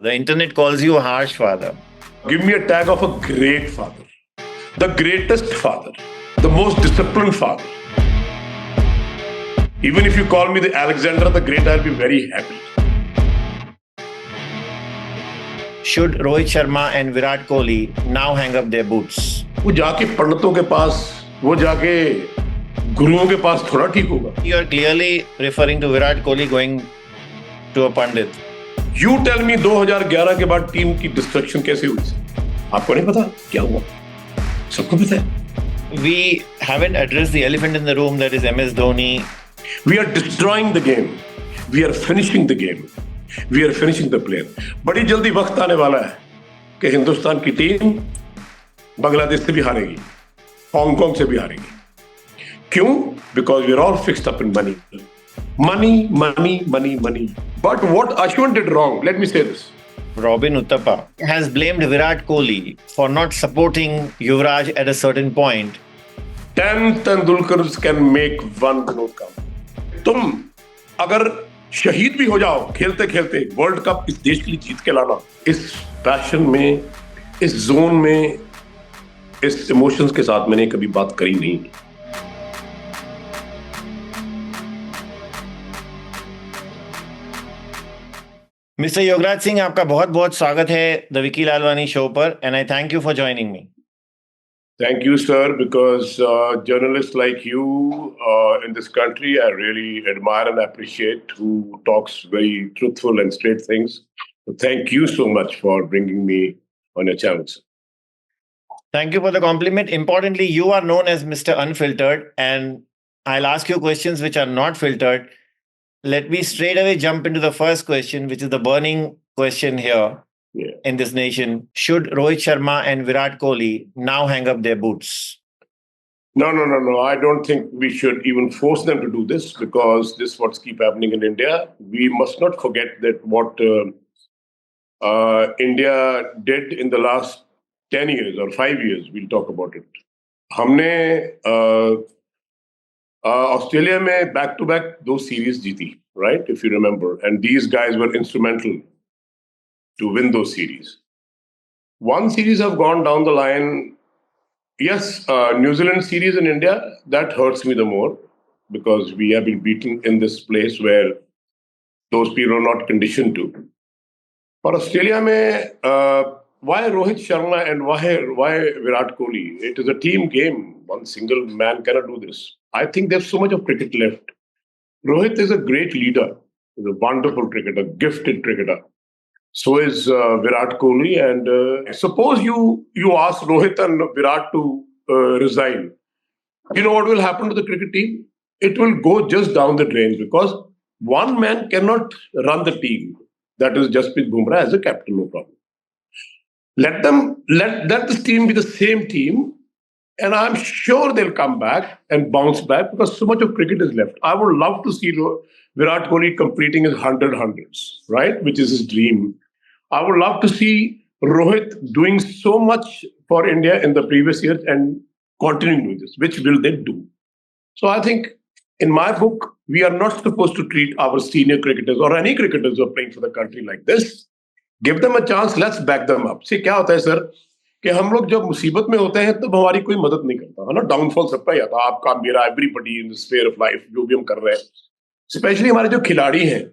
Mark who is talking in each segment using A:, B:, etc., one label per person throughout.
A: The internet calls you a harsh father.
B: Give me a tag of a great father, the greatest father, the most disciplined father. Even if you call me the Alexander the Great, I'll be very happy.
A: Should Rohit Sharma and Virat Kohli now hang up their boots?
B: वो जाके पंडितों के पास, वो जाके गुरुओं के पास थोड़ा ठीक होगा.
A: You are clearly referring to Virat Kohli going to a pandit.
B: You tell me 2011 के बाद टीम की डिस्ट्रक्शन कैसे हुई? आपको नहीं पता क्या हुआ? सबको पता है.
A: We haven't addressed the elephant in the room, that is MS Dhoni.
B: We are destroying the game. We are finishing the game. We are finishing the player. बड़ी जल्दी वक्त आने वाला है कि हिंदुस्तान की टीम बांग्लादेश से भी हारेगी, हांगकांग से भी हारेगी. क्यों? Because we are all fixed up in money. Money, money, money, money. But what Ashwin did wrong, let me say this.
A: Robin Uthappa has blamed Virat Kohli for not supporting Yuvraj at a certain point.
B: 10 Tendulkars can make one Vinod Kambli. तुम अगर शहीद भी हो जाओ खेलते खेलते, world cup इस देश के लिए जीत के लाना, इस पैशन में, इस जोन में, इस इमोशंस के साथ मैंने कभी बात करी नहीं.
A: मिस्टर योगराज सिंह, आपका बहुत बहुत स्वागत है द विकी लालवानी शो पर, and I thank you for joining me.
B: Thank you, sir, because journalists like you in this country, I really admire and appreciate, who talks very truthful and straight things. So thank you so much for bringing me on your channel, sir.
A: Thank you for the compliment. Importantly, you are known as Mr. Unfiltered, and I'll ask you questions which are not filtered. Let me straight away jump into the first question, which is the burning question here.
B: Yeah.
A: In this nation. Should Rohit Sharma and Virat Kohli now hang up their boots?
B: No. I don't think we should even force them to do this, because this is what's keep happening in India. We must not forget that what India did in the last 10 years or 5 years. We'll talk about it. हमने Australia में back to back 2 series जीती, right? If you remember, and these guys were instrumental to win those series. One series have gone down the line. Yes, New Zealand series in India, that hurts me the more, because we have been beaten in this place where those people are not conditioned to. For Australia, why Rohit Sharma and why Virat Kohli? It is a team game. One single man cannot do this. I think there's so much of cricket left. Rohit is a great leader. He's a wonderful cricketer, gifted cricketer. So is Virat Kohli, and suppose you ask Rohit and Virat to resign. You know what will happen to the cricket team? It will go just down the drain, because one man cannot run the team. That is Jasprit Bumrah as a captain, no problem. Let this team be the same team, and I'm sure they'll come back and bounce back, because so much of cricket is left. I would love to see Virat Kohli completing his 100 hundreds, right? Which is his dream. I would love to see Rohit doing so much for India in the previous years and continuing doing this. Which will they do? So I think, in my book, we are not supposed to treat our senior cricketers or any cricketers who are playing for the country like this. Give them a chance. Let's back them up. See, क्या होता है sir, कि हम लोग जब मुसीबत में होते हैं तब हमारी कोई मदद नहीं करता है ना. डाउनफॉल सबका ही आता है, आपका मेरा, everybody in the sphere of life, जो भी हम कर रहे हैं. स्पेशली हमारे जो खिलाड़ी हैं,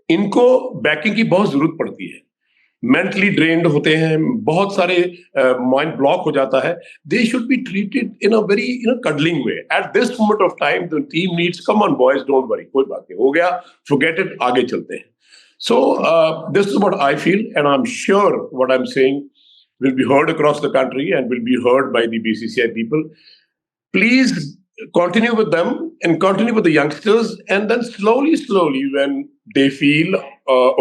B: इनको बैकिंग की बहुत जरूरत पड़ती है. मेंटली ड्रेन्ड होते हैं, बहुत सारे माइंड ब्लॉक हो जाता है. They should be treated in a very cuddling way. At this moment of time the team needs, come on boys, don't worry, कोई बात नहीं, हो गया, फॉरगेट इट, आगे चलते हैं. So this is what I feel, and I am sure what I am saying will be heard across the country and will be heard by the BCCI people. Please continue with them and continue with the youngsters, and then slowly, when they feel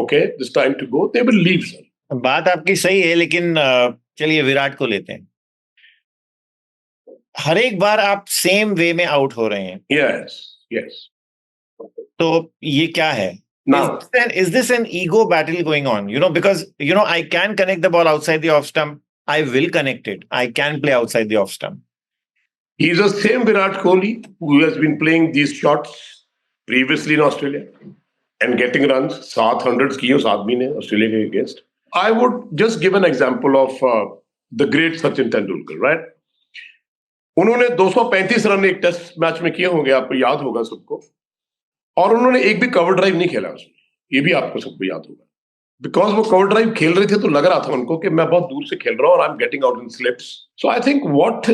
B: okay, it's time to go, they will leave, sir.
A: बात आपकी सही है, लेकिन चलिए विराट को लेते हैं. हर एक बार आप सेम वे में आउट हो रहे हैं.
B: Yes.
A: तो ये क्या है?
B: Now,
A: is this an ego battle going on? Because I can connect the ball outside the off stump. I will connect it. I can play outside the off stump.
B: He's the same Virat Kohli who has been playing these shots previously in Australia. and getting runs. 700 किए उस आदमी ने Australia के against. I would just give an example of the great Sachin Tendulkar, right? उन्होंने 235 run एक test match में किए होंगे, आपको याद होगा सबको, और उन्होंने एक भी कवर ड्राइव नहीं खेला उसमें, ये भी आपको सबको याद होगा. बिकॉज वो कवर ड्राइव खेल रहे थे तो लग रहा था उनको कि मैं बहुत दूर से खेल रहा हूं और I am getting out in slips. So I think what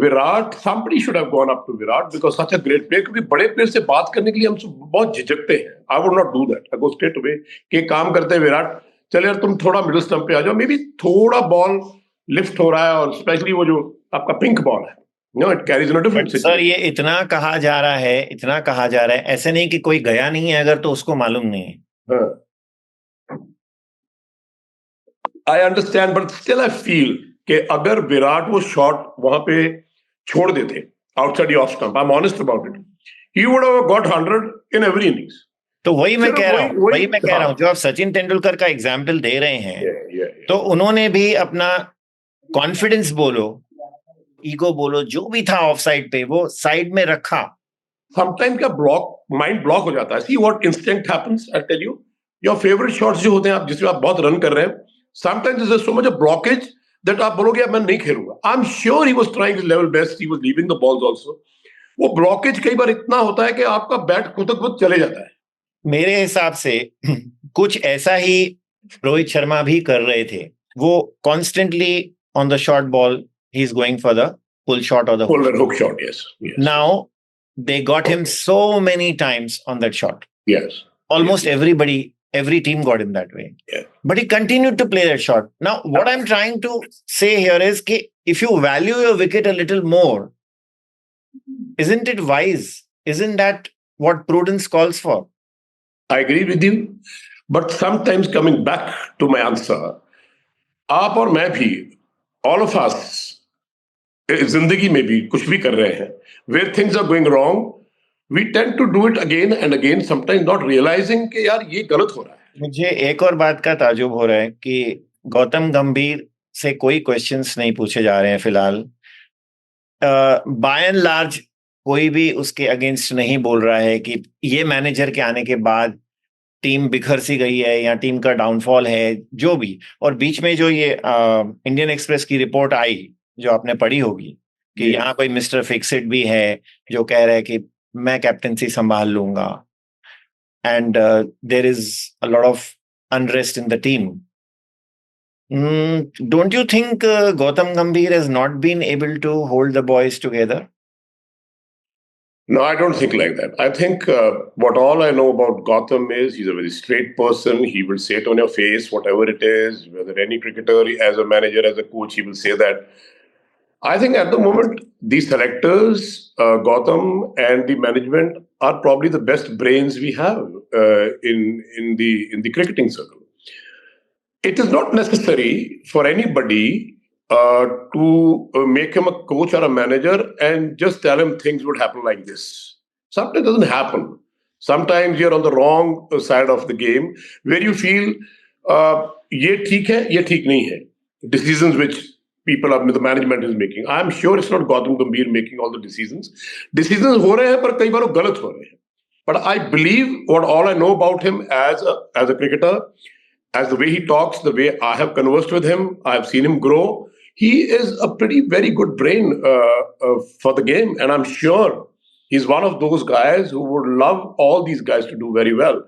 B: Virat, somebody should have gone up to Virat because such a great player. क्योंकि बड़े प्लेयर से बात करने के लिए हम सब बहुत झिझकते हैं. आई would not do that. I go straight away कि काम करते हैं विराट, चल यार तुम थोड़ा मिडिल स्टंप पे आ जाओ, मे बी थोड़ा बॉल लिफ्ट हो रहा है, और स्पेशली वो जो आपका पिंक बॉल है, no it carries in a different
A: sir
B: situation.
A: ये इतना कहा जा रहा है, इतना कहा जा रहा है, ऐसे नहीं कि कोई गया नहीं है अगर तो उसको मालूम नहीं है.
B: I understand, but still I feel कि अगर विराट वो शॉट वहां पे छोड़ देते outside off stump, I am honest about it, he would have got 100 in every innings.
A: तो वही मैं
B: सिर्फ
A: कह रहा हूँ, वही मैं कह रहा हूँ,
B: हाँ.
A: जो आप सचिन तेंदुलकर का एग्जाम्पल दे रहे हैं,
B: Yeah.
A: तो उन्होंने भी अपना कॉन्फिडेंस बोलो, ईगो बोलो, जो भी था ऑफ साइड पे वो साइड में रखा.
B: समटाइम क्या माइंड ब्लॉक हो जाता है. See what instant happens, I tell you, your favourite shots जो होते हैं, आप जिसमें आप बहुत रन कर रहे हैं, sometimes there is so much a blockage that आप बोलोगे अब मैं नहीं खेलूंगा. I am sure he was trying his level best, he was leaving the balls also. वो ब्लॉकेज कई बार इतना होता है कि आपका बैट खुद खुद चले जाता है.
A: मेरे हिसाब से कुछ ऐसा ही रोहित शर्मा भी कर रहे थे. वो constantly on the short ball he is going for the pull shot और the
B: hook shot. Yes.
A: Now they got him so many times on that shot.
B: Yes.
A: Almost everybody, every team got him that way.
B: Yeah.
A: But he continued to play that shot. Now, what I'm trying to say here is that if you value your wicket a little more, isn't it wise? Isn't that what prudence calls for?
B: I agree with you. But sometimes coming back to my answer, आप और मैं भी, all of us, जिंदगी में भी कुछ भी कर रहे हैं, where things are going wrong, we tend to do it again and again, sometimes not realizing कि यार ये गलत हो रहा है.
A: मुझे एक और बात का ताजुब हो रहा है कि गौतम गंभीर से कोई क्वेश्चंस नहीं पूछे जा रहे हैं फिलहाल. बाय एंड लार्ज कोई भी उसके अगेंस्ट नहीं बोल रहा है कि ये मैनेजर के आने के बाद टीम बिखर सी गई है या टीम का डाउनफॉल है, जो भी. और बीच में जो ये इंडियन एक्सप्रेस की रिपोर्ट आई जो आपने पढ़ी होगी कि यहाँ कोई मिस्टर फिक्सिट भी है जो कह रहा है कि मैं कैप्टनसी संभाल लूंगा, and there is a lot of unrest in the team. Don't you think Gautam Gambhir has not been able to hold the boys together?
B: No, I don't think like that. I think what all I know about Gotham is he's a very straight person. He will say it on your face, whatever it is, whether any cricketer, as a manager, as a coach, he will say that. I think at the moment, the selectors, Gotham and the management are probably the best brains we have in the cricketing circle. It is not necessary for anybody to make him a coach or a manager and just tell him things would happen like this. Sometimes it doesn't happen. Sometimes you're on the wrong side of the game where you feel ye theek hai, ye theek nahi hai. Decisions which people are, the management is making. I'm sure it's not Gautam Gambhir making all the decisions. Decisions ho rahe hain, par kai baar wo galat ho rahe hain. But I believe what all I know about him as a cricketer, as the way he talks, the way I have conversed with him, I have seen him grow. He is a pretty very good brain for the game, and I'm sure he's one of those guys who would love all these guys to do very well.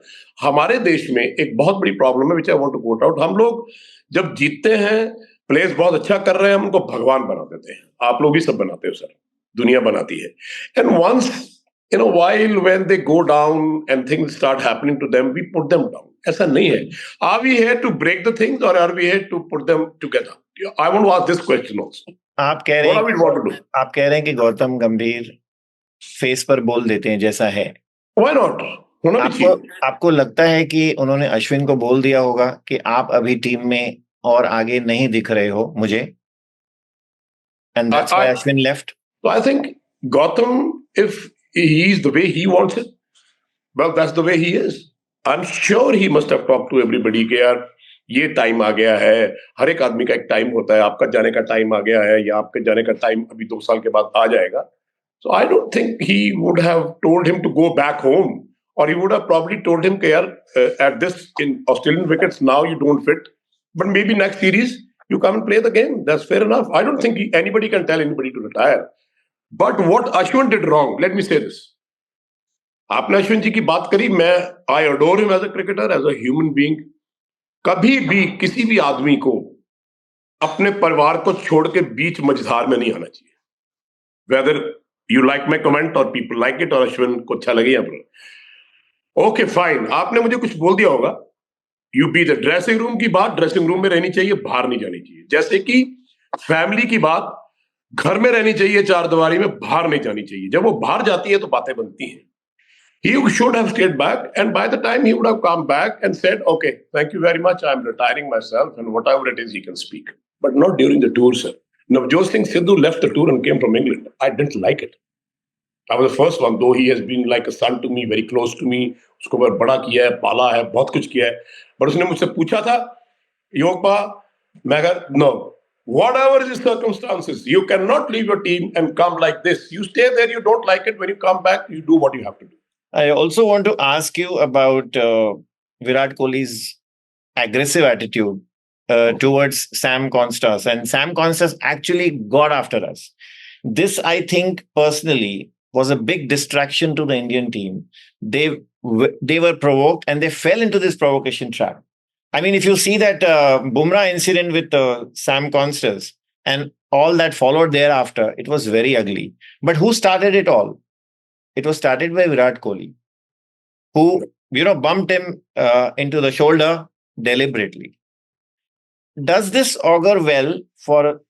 B: हमारे देश में एक बहुत बड़ी problem है, which I want to quote out. हम लोग जब जीतते हैं, प्लेयर्स बहुत अच्छा कर रहे हैं, हम उनको भगवान बना देते हैं. आप लोग भी सब बनाते हो सर, दुनिया बनाती है. And once in a while, when they go down and things start happening to them, we put them down. ऐसा नहीं है. Are we here to break the things, or are we here to put them together? I want to ask this question also.
A: आप कह रहे
B: What are we want to do?
A: आप कह रहे हैं कि गौतम गंभीर फेस पर बोल देते हैं जैसा है.
B: Why not? होना भी चाहिए.
A: आपको लगता है कि उन्होंने अश्विन को बोल दिया होगा कि आप अभी टीम में और आगे नहीं दिख रहे हो मुझे, and that's why Ashwin left?
B: So I think Gautam, if he's the way he wants it, well, that's the way he is. I'm sure he must have talked to everybody कि यार ये टाइम आ गया है. हर एक आदमी का एक time होता है. आपका जाने का टाइम आ गया है, या आपके जाने का टाइम अभी 2 साल के बाद आ जाएगा. So I don't think he would have told him to go back home or he would have probably told him, at this in Australian wickets, now you don't fit. But maybe next series, you come and play the game. That's fair enough. I don't think anybody can tell anybody to retire. But what Ashwin did wrong, let me say this. आपने अश्विन जी की बात करी, मैं I adore him as a cricketer, as a human being. कभी भी किसी भी आदमी को अपने परिवार को छोड़ के बीच मझधार में नहीं आना चाहिए. Whether you like my comment और पीपल लाइक इट, और अश्विन को अच्छा लगे या बुरा. ओके फाइन, आपने मुझे कुछ बोल दिया होगा. You be the dressing room की बात ड्रेसिंग रूम में रहनी चाहिए, बाहर नहीं जानी चाहिए. जैसे कि फैमिली की बात घर में रहनी चाहिए, चार दीवारी में, बाहर नहीं जानी चाहिए. जब वो बाहर जाती है तो बातें बनती हैं. He should have stayed back, and by the time he would have come back and said, "Okay, thank you very much. I'm retiring myself, and whatever it is, he can speak." But not during the tour, sir. Navjot Singh Sidhu left the tour and came from England. I didn't like it. I was the first one, though he has been like a son to me, very close to me. उसको बहुत बड़ा किया है, पाला है, बहुत कुछ किया है. But उसने मुझसे पूछा था, योगपा, मैं कहा, no. Whatever is the circumstances, you cannot leave your team and come like this. You stay there, you don't like it. When you come back, you do what you have to do.
A: I also want to ask you about Virat Kohli's aggressive attitude towards Sam Constas. And Sam Constas actually got after us. This, I think, personally, was a big distraction to the Indian team. They were provoked and they fell into this provocation trap. I mean, if you see that Bumrah incident with Sam Constas and all that followed thereafter, it was very ugly. But who started it all? It was started by Virat Kohli, who, bumped him into the shoulder deliberately. Does this augur well for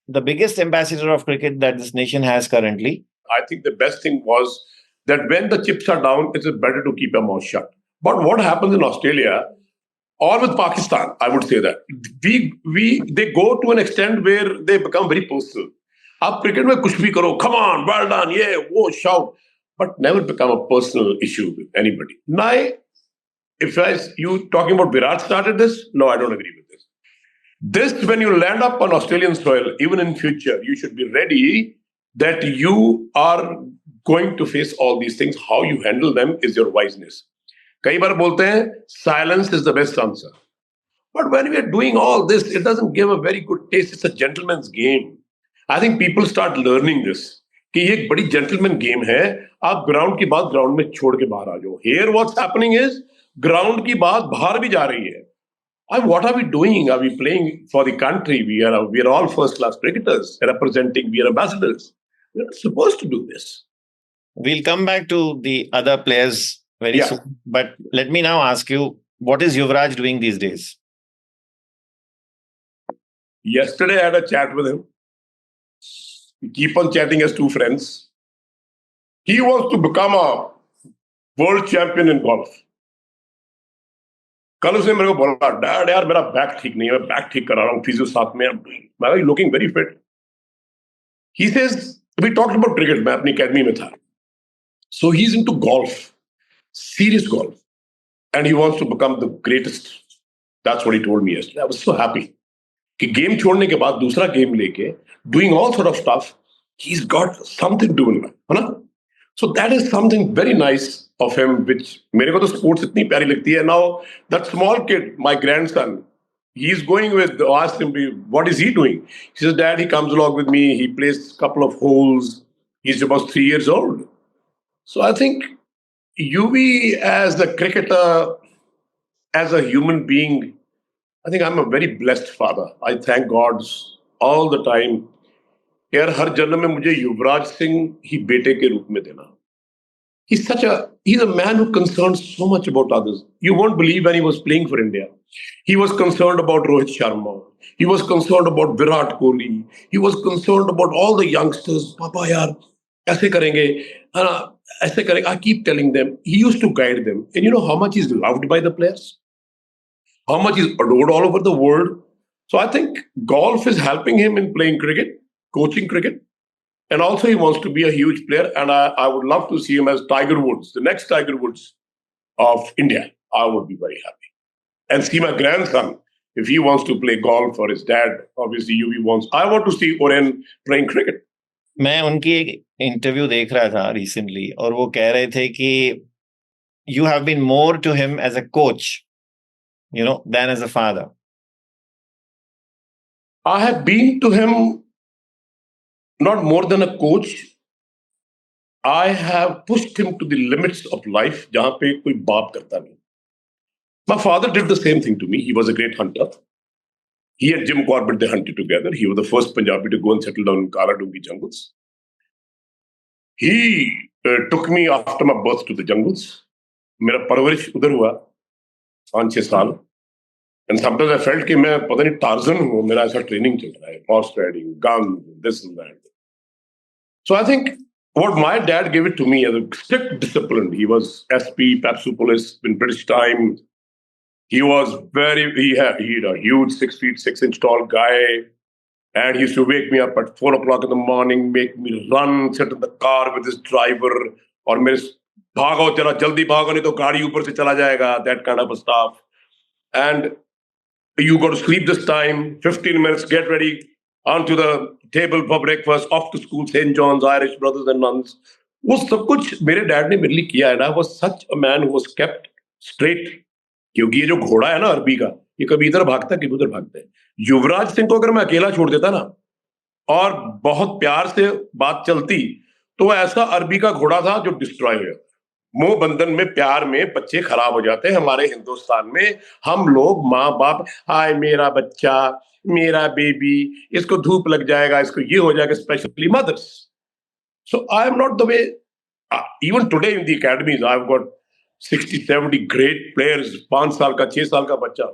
A: the biggest ambassador of cricket that this nation has currently?
B: I think the best thing was that when the chips are down, it is better to keep your mouth shut. But what happens in Australia, or with Pakistan, I would say that they go to an extent where they become very personal. आप cricket में कुछ भी करो, come on, well done, yeah, वो shout, but never become a personal issue with anybody. Now, if you talking about Virat started this, no, I don't agree with this. This, when you land up on Australian soil, even in future, you should be ready that you are going to face all these things. How you handle them is your wiseness. कई बार बोलते हैं silence is the best answer. But when we are doing all this, it doesn't give a very good taste. It's a gentleman's game. I think people start learning this. कि ये एक बड़ी gentleman game है. आप ground की बात ground में छोड़ के बाहर आ जाओ. Here what's happening is ground की बात बाहर भी जा रही है. What are we doing? Are we playing for the country? We are all first-class cricketers representing. We are ambassadors. We're not supposed to do this.
A: We'll come back to the other players very soon. But let me now ask you, what is Yuvraj doing these days?
B: Yesterday, I had a chat with him. We keep on chatting as two friends. He wants to become a world champion in golf. कल उसने मेरे को बोला, dad यार मेरा back ठीक नहीं है, मैं बैक ठीक करा रहा हूँ फिजियो साथ में. मैं looking very fit. He says, we talked about cricket. मैं अपनी academy में था. So he's into golf, serious golf, and he wants to become the greatest. That's what he told me yesterday. I was so happy. कि game छोड़ने के बाद दूसरा game लेके doing all sort of stuff, he's got something doing, है ना? So that is something very nice of him, which मेरे को तो sports इतनी प्यारी लगती है. Now that small kid, my grandson, he's going with, asked him, what is he doing? He says, Dad, he comes along with me. He plays a couple of holes. He's about 3 years old. So I think UV as a cricketer, as a human being, I think I'm a very blessed father. I thank God all the time. यार हर जन्म में मुझे युवराज सिंह ही बेटे के रूप में देना. He's a man who concerns so much about others. You won't believe when he was playing for India. He was concerned about Rohit Sharma. He was concerned about Virat Kohli. He was concerned about all the youngsters. Papa yaar, ऐसे करेंगे, ऐसे करेंगे. I keep telling them. He used to guide them. And you know how much he's loved by the players? How much he's adored all over the world? So I think golf is helping him in playing cricket, coaching cricket. And also he wants to be a huge player. And I would love to see him as Tiger Woods, the next Tiger Woods of India. I would be very happy. And see my grandson, if he wants to play golf, or his dad, obviously UV wants. I want to see Oren playing cricket.
A: मैं उनकी एक interview देख रहा था recently और वो कह रहे थे कि you have been more to him as a coach, than as a father?
B: I have been to him not more than a coach. I have pushed him to the limits of life, जहाँ पे कोई बाप करता नहीं. My father did the same thing to me. He was a great hunter. He and Jim Corbett, they hunted together. He was the first Punjabi to go and settle down in Kala Dungi jungles. He took me after my birth to the jungles. मेरा परवरिश उधर हुआ 5-6 साल. And sometimes I felt कि मैं पता नहीं torsion हूँ, मेरा ऐसा ट्रेनिंग चल रहा है, horse riding, guns, this and that. So I think what my dad gave it to me as a strict discipline. He was SP, Papsupolis in British time. He was he had a huge 6'6" tall guy. And he used to wake me up at 4 o'clock in the morning, make me run, sit in the car with his driver, और मेरे भागो चला जल्दी भागो नहीं तो गाड़ी ऊपर से चला जाएगा, that kind of stuff. And you got to sleep this time, 15 minutes, get ready, onto the table for breakfast, off to school, St. John's, Irish Brothers and Nuns. वो सब कुछ मेरे डैड ने मेरे लिए किया है ना. Was such a man who was kept straight. क्योंकि ये जो घोड़ा है ना अरबी का, ये कभी इधर भागता है कभी उधर भागता है. युवराज सिंह को अगर मैं अकेला छोड़ देता ना और बहुत प्यार से बात चलती तो वो ऐसा अरबी का घोड़ा था जो डिस्ट्रॉय हो जाता. मोह बंधन में प्यार में बच्चे खराब हो जाते हैं. हमारे हिंदुस्तान में हम लोग माँ बाप, हाय मेरा बच्चा, मेरा बेबी, इसको धूप लग जाएगा, इसको ये हो जाएगा, specially mothers. So I am not the way. Even today in the academies I have got 60-70 great players. 5 साल का 6 साल का बच्चा,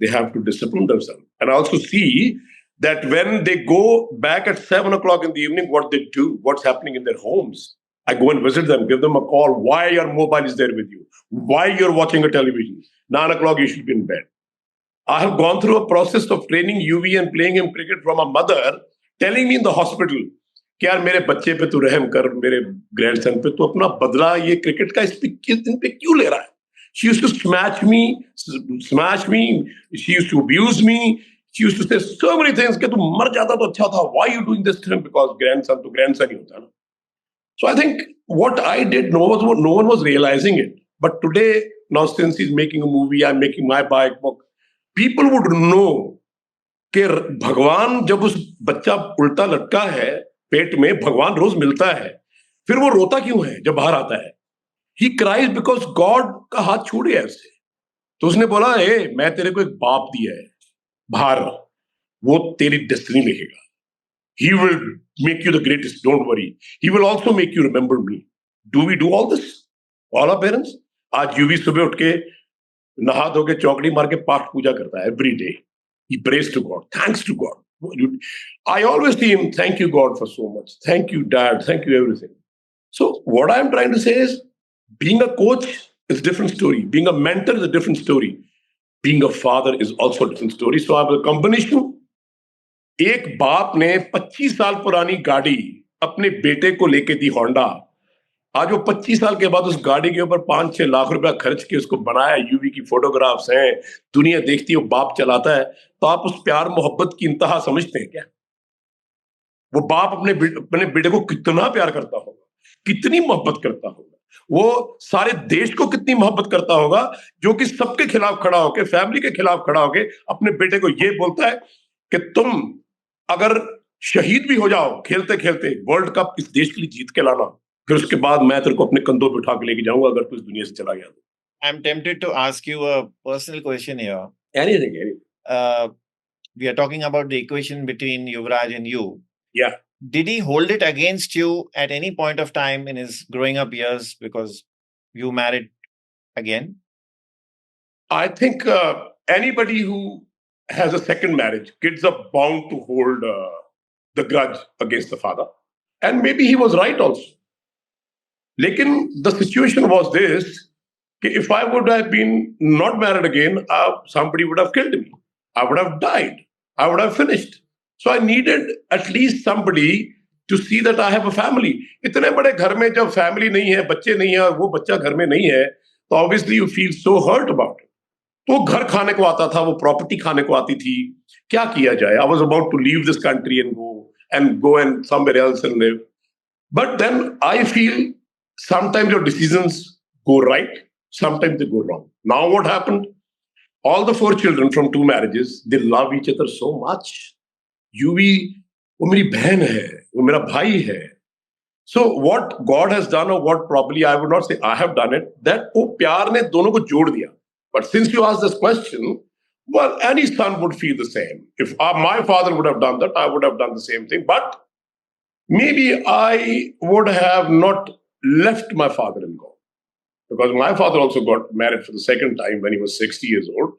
B: they have to discipline themselves. And I also see that when they go back at 7 o'clock in the evening, what they do, what's happening in their homes. I go and visit them, give them a call. Why your mobile is there with you? Why you're watching a television? 9 o'clock, you should be in bed. I have gone through a process of training UV and playing him cricket from a mother telling me in the hospital कि यार मेरे बच्चे पे तू रहम कर, मेरे grandson पे तू अपना बदला ये क्रिकेट का इन पे क्यों ले रहा है. She used to smash me. She used to abuse me. She used to say so many things कि तू मर जाता तो अच्छा था. Why are you doing this to him? Because grandson to grandson ही होता है ना. So I think what I did, no one was realizing it. But today, now since he's making a movie, I'm making my book, people would know कि भगवान जब उस बच्चा उल्टा लटका है पेट में, भगवान रोज मिलता है, फिर वो रोता क्यों है जब बाहर आता है. He cries because God का हाथ छूट गया उससे. तो उसने बोला, मैं तेरे को एक बाप दिया है बाहर, वो तेरी डेस्टिनी लिखेगा. He will make you the greatest, don't worry. He will also make you remember me. Do we do all this? All our parents? आज यूवी सुबह उठ के नहा धो के चौकड़ी मार के पाठ पूजा करता है every day. He prays to God, thanks to God. I always see him, thank you God for so much. Thank you Dad, thank you everything. So what I'm trying to say is, being a coach is a different story. Being a mentor is a different story. Being a father is also a different story. So I have a combination. एक बाप ने 25 साल पुरानी गाड़ी अपने बेटे को लेके दी होंडा. आज वो 25 साल के बाद उस गाड़ी के ऊपर 5-6 लाख रुपया खर्च के उसको बनाया. यूवी की फोटोग्राफ्स हैं, दुनिया देखती है, वो बाप चलाता है. तो आप उस प्यार मोहब्बत की इंतहा समझते हैं क्या? वो बाप अपने बेटे को कितना प्यार करता होगा, कितनी मोहब्बत करता होगा. वो सारे देश को कितनी मोहब्बत करता होगा, जो कि सबके खिलाफ खड़ा होके, फैमिली के खिलाफ खड़ा होके अपने बेटे को ये बोलता है कि तुम अगर शहीद भी हो जाओ खेलते खेलते, वर्ल्ड कप इस देश के लिए जीत के लाना, फिर उसके बाद मैं तेरे को अपने कंधों पे उठा के लेके जाऊंगा अगर तू इस दुनिया से चला गया तो.
A: I'm tempted to ask you a personal question here.
B: Anything.
A: We are talking about the equation between Yuvraj and you.
B: Yeah.
A: Did he hold it against you at any point of time in his growing up years because you married again?
B: I think anybody who has a second marriage, kids are bound to hold the grudge against the father. And maybe he was right also. Lekin the situation was this, if I would have been not married again, somebody would have killed me. I would have died. I would have finished. So I needed at least somebody to see that I have a family. इतने बड़े घर में जब family नहीं है, बच्चे नहीं है और वो बच्चा घर में नहीं है, तो obviously you feel so hurt about it. तो घर खाने को आता था, वो property खाने को आती थी. क्या किया जाए? I was about to leave this country and go and somewhere else and live. But then I feel sometimes your decisions go right, Sometimes they go wrong. Now what happened? All the 4 children from 2 marriages, they love each other so much. UV, वो मेरी बहन है, वो मेरा भाई है. So what God has done, or what probably I would not say I have done it, that वो प्यार ने दोनों को जोड़ दिया. But since you asked this question, well, any son would feel the same. If my father would have done that, I would have done the same thing. But maybe I would have not left my father-in-law. Because my father also got married for the second time when he was 60 years old.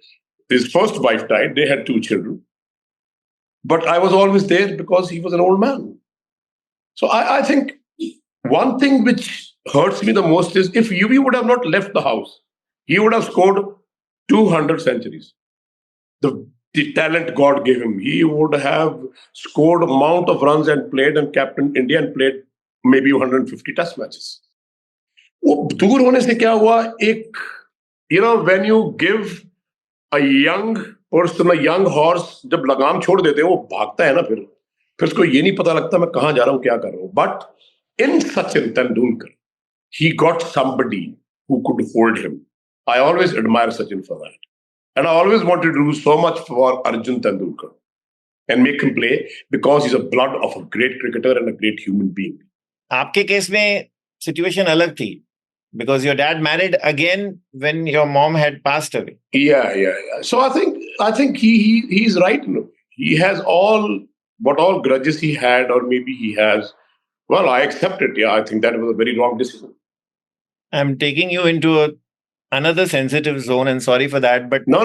B: His first wife died. They had 2 children. But I was always there because he was an old man. So I think one thing which hurts me the most is if UV would have not left the house, he would have scored 200 centuries. The talent God gave him, he would have scored amount of runs and played and captained India and played maybe 150 test matches. वो दूर होने से क्या हुआ एक when you give a young person, a young horse, जब लगाम छोड़ देते हैं वो भागता है ना फिर उसको ये नहीं पता लगता मैं कहाँ जा रहा हूँ क्या कर रहा हूँ. But in Sachin Tendulkar, he got somebody who could hold him. I always admire Sachin for that. And I always wanted to do so much for Arjun Tendulkar and make him play because he's a blood of a great cricketer and a great human being.
A: आपके case में situation अलग थी. Because your dad married again when your mom had passed away.
B: Yeah. So I think he's right. He has all grudges he had, or maybe he has. Well, I accept it. Yeah, I think that was a very wrong decision.
A: I'm taking you into another sensitive zone, and sorry for that. But
B: no,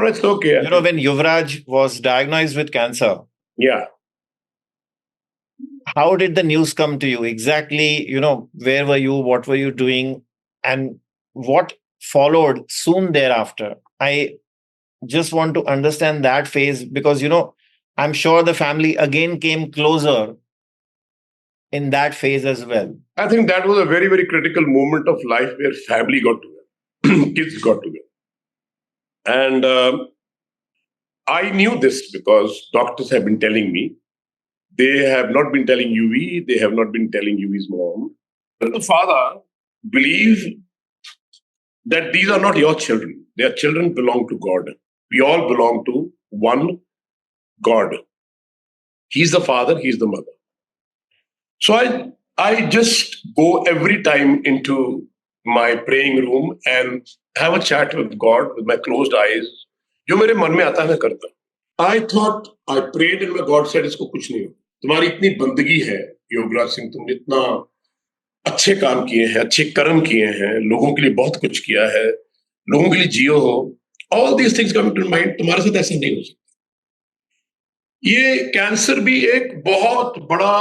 B: it's okay.
A: When Yuvraj was diagnosed with cancer.
B: Yeah.
A: How did the news come to you? Exactly, where were you? What were you doing? And what followed soon thereafter? I just want to understand that phase because, I'm sure the family again came closer in that phase as well.
B: I think that was a very, very critical moment of life where family got together, kids got together. And I knew this because doctors have been telling me. They have not been telling UV, they have not been telling UV's mom. But the father believe that these are not your children. Their children belong to God. We all belong to one God. He's the father, he's the mother. So I just go every time into my praying room and have a chat with God with my closed eyes. जो मेरे मन में आता है मैं करता. I thought, I prayed and my God said इसको कुछ नहीं हो. तुम्हारी इतनी बंदगी है योगराज सिंह, तुमने इतना अच्छे काम किए हैं, अच्छे कर्म किए हैं, लोगों के लिए बहुत कुछ किया है, लोगों के लिए जियो हो. All these things coming to mind, तुम्हारे साथ ऐसा नहीं हो सकता. ये कैंसर भी एक बहुत बड़ा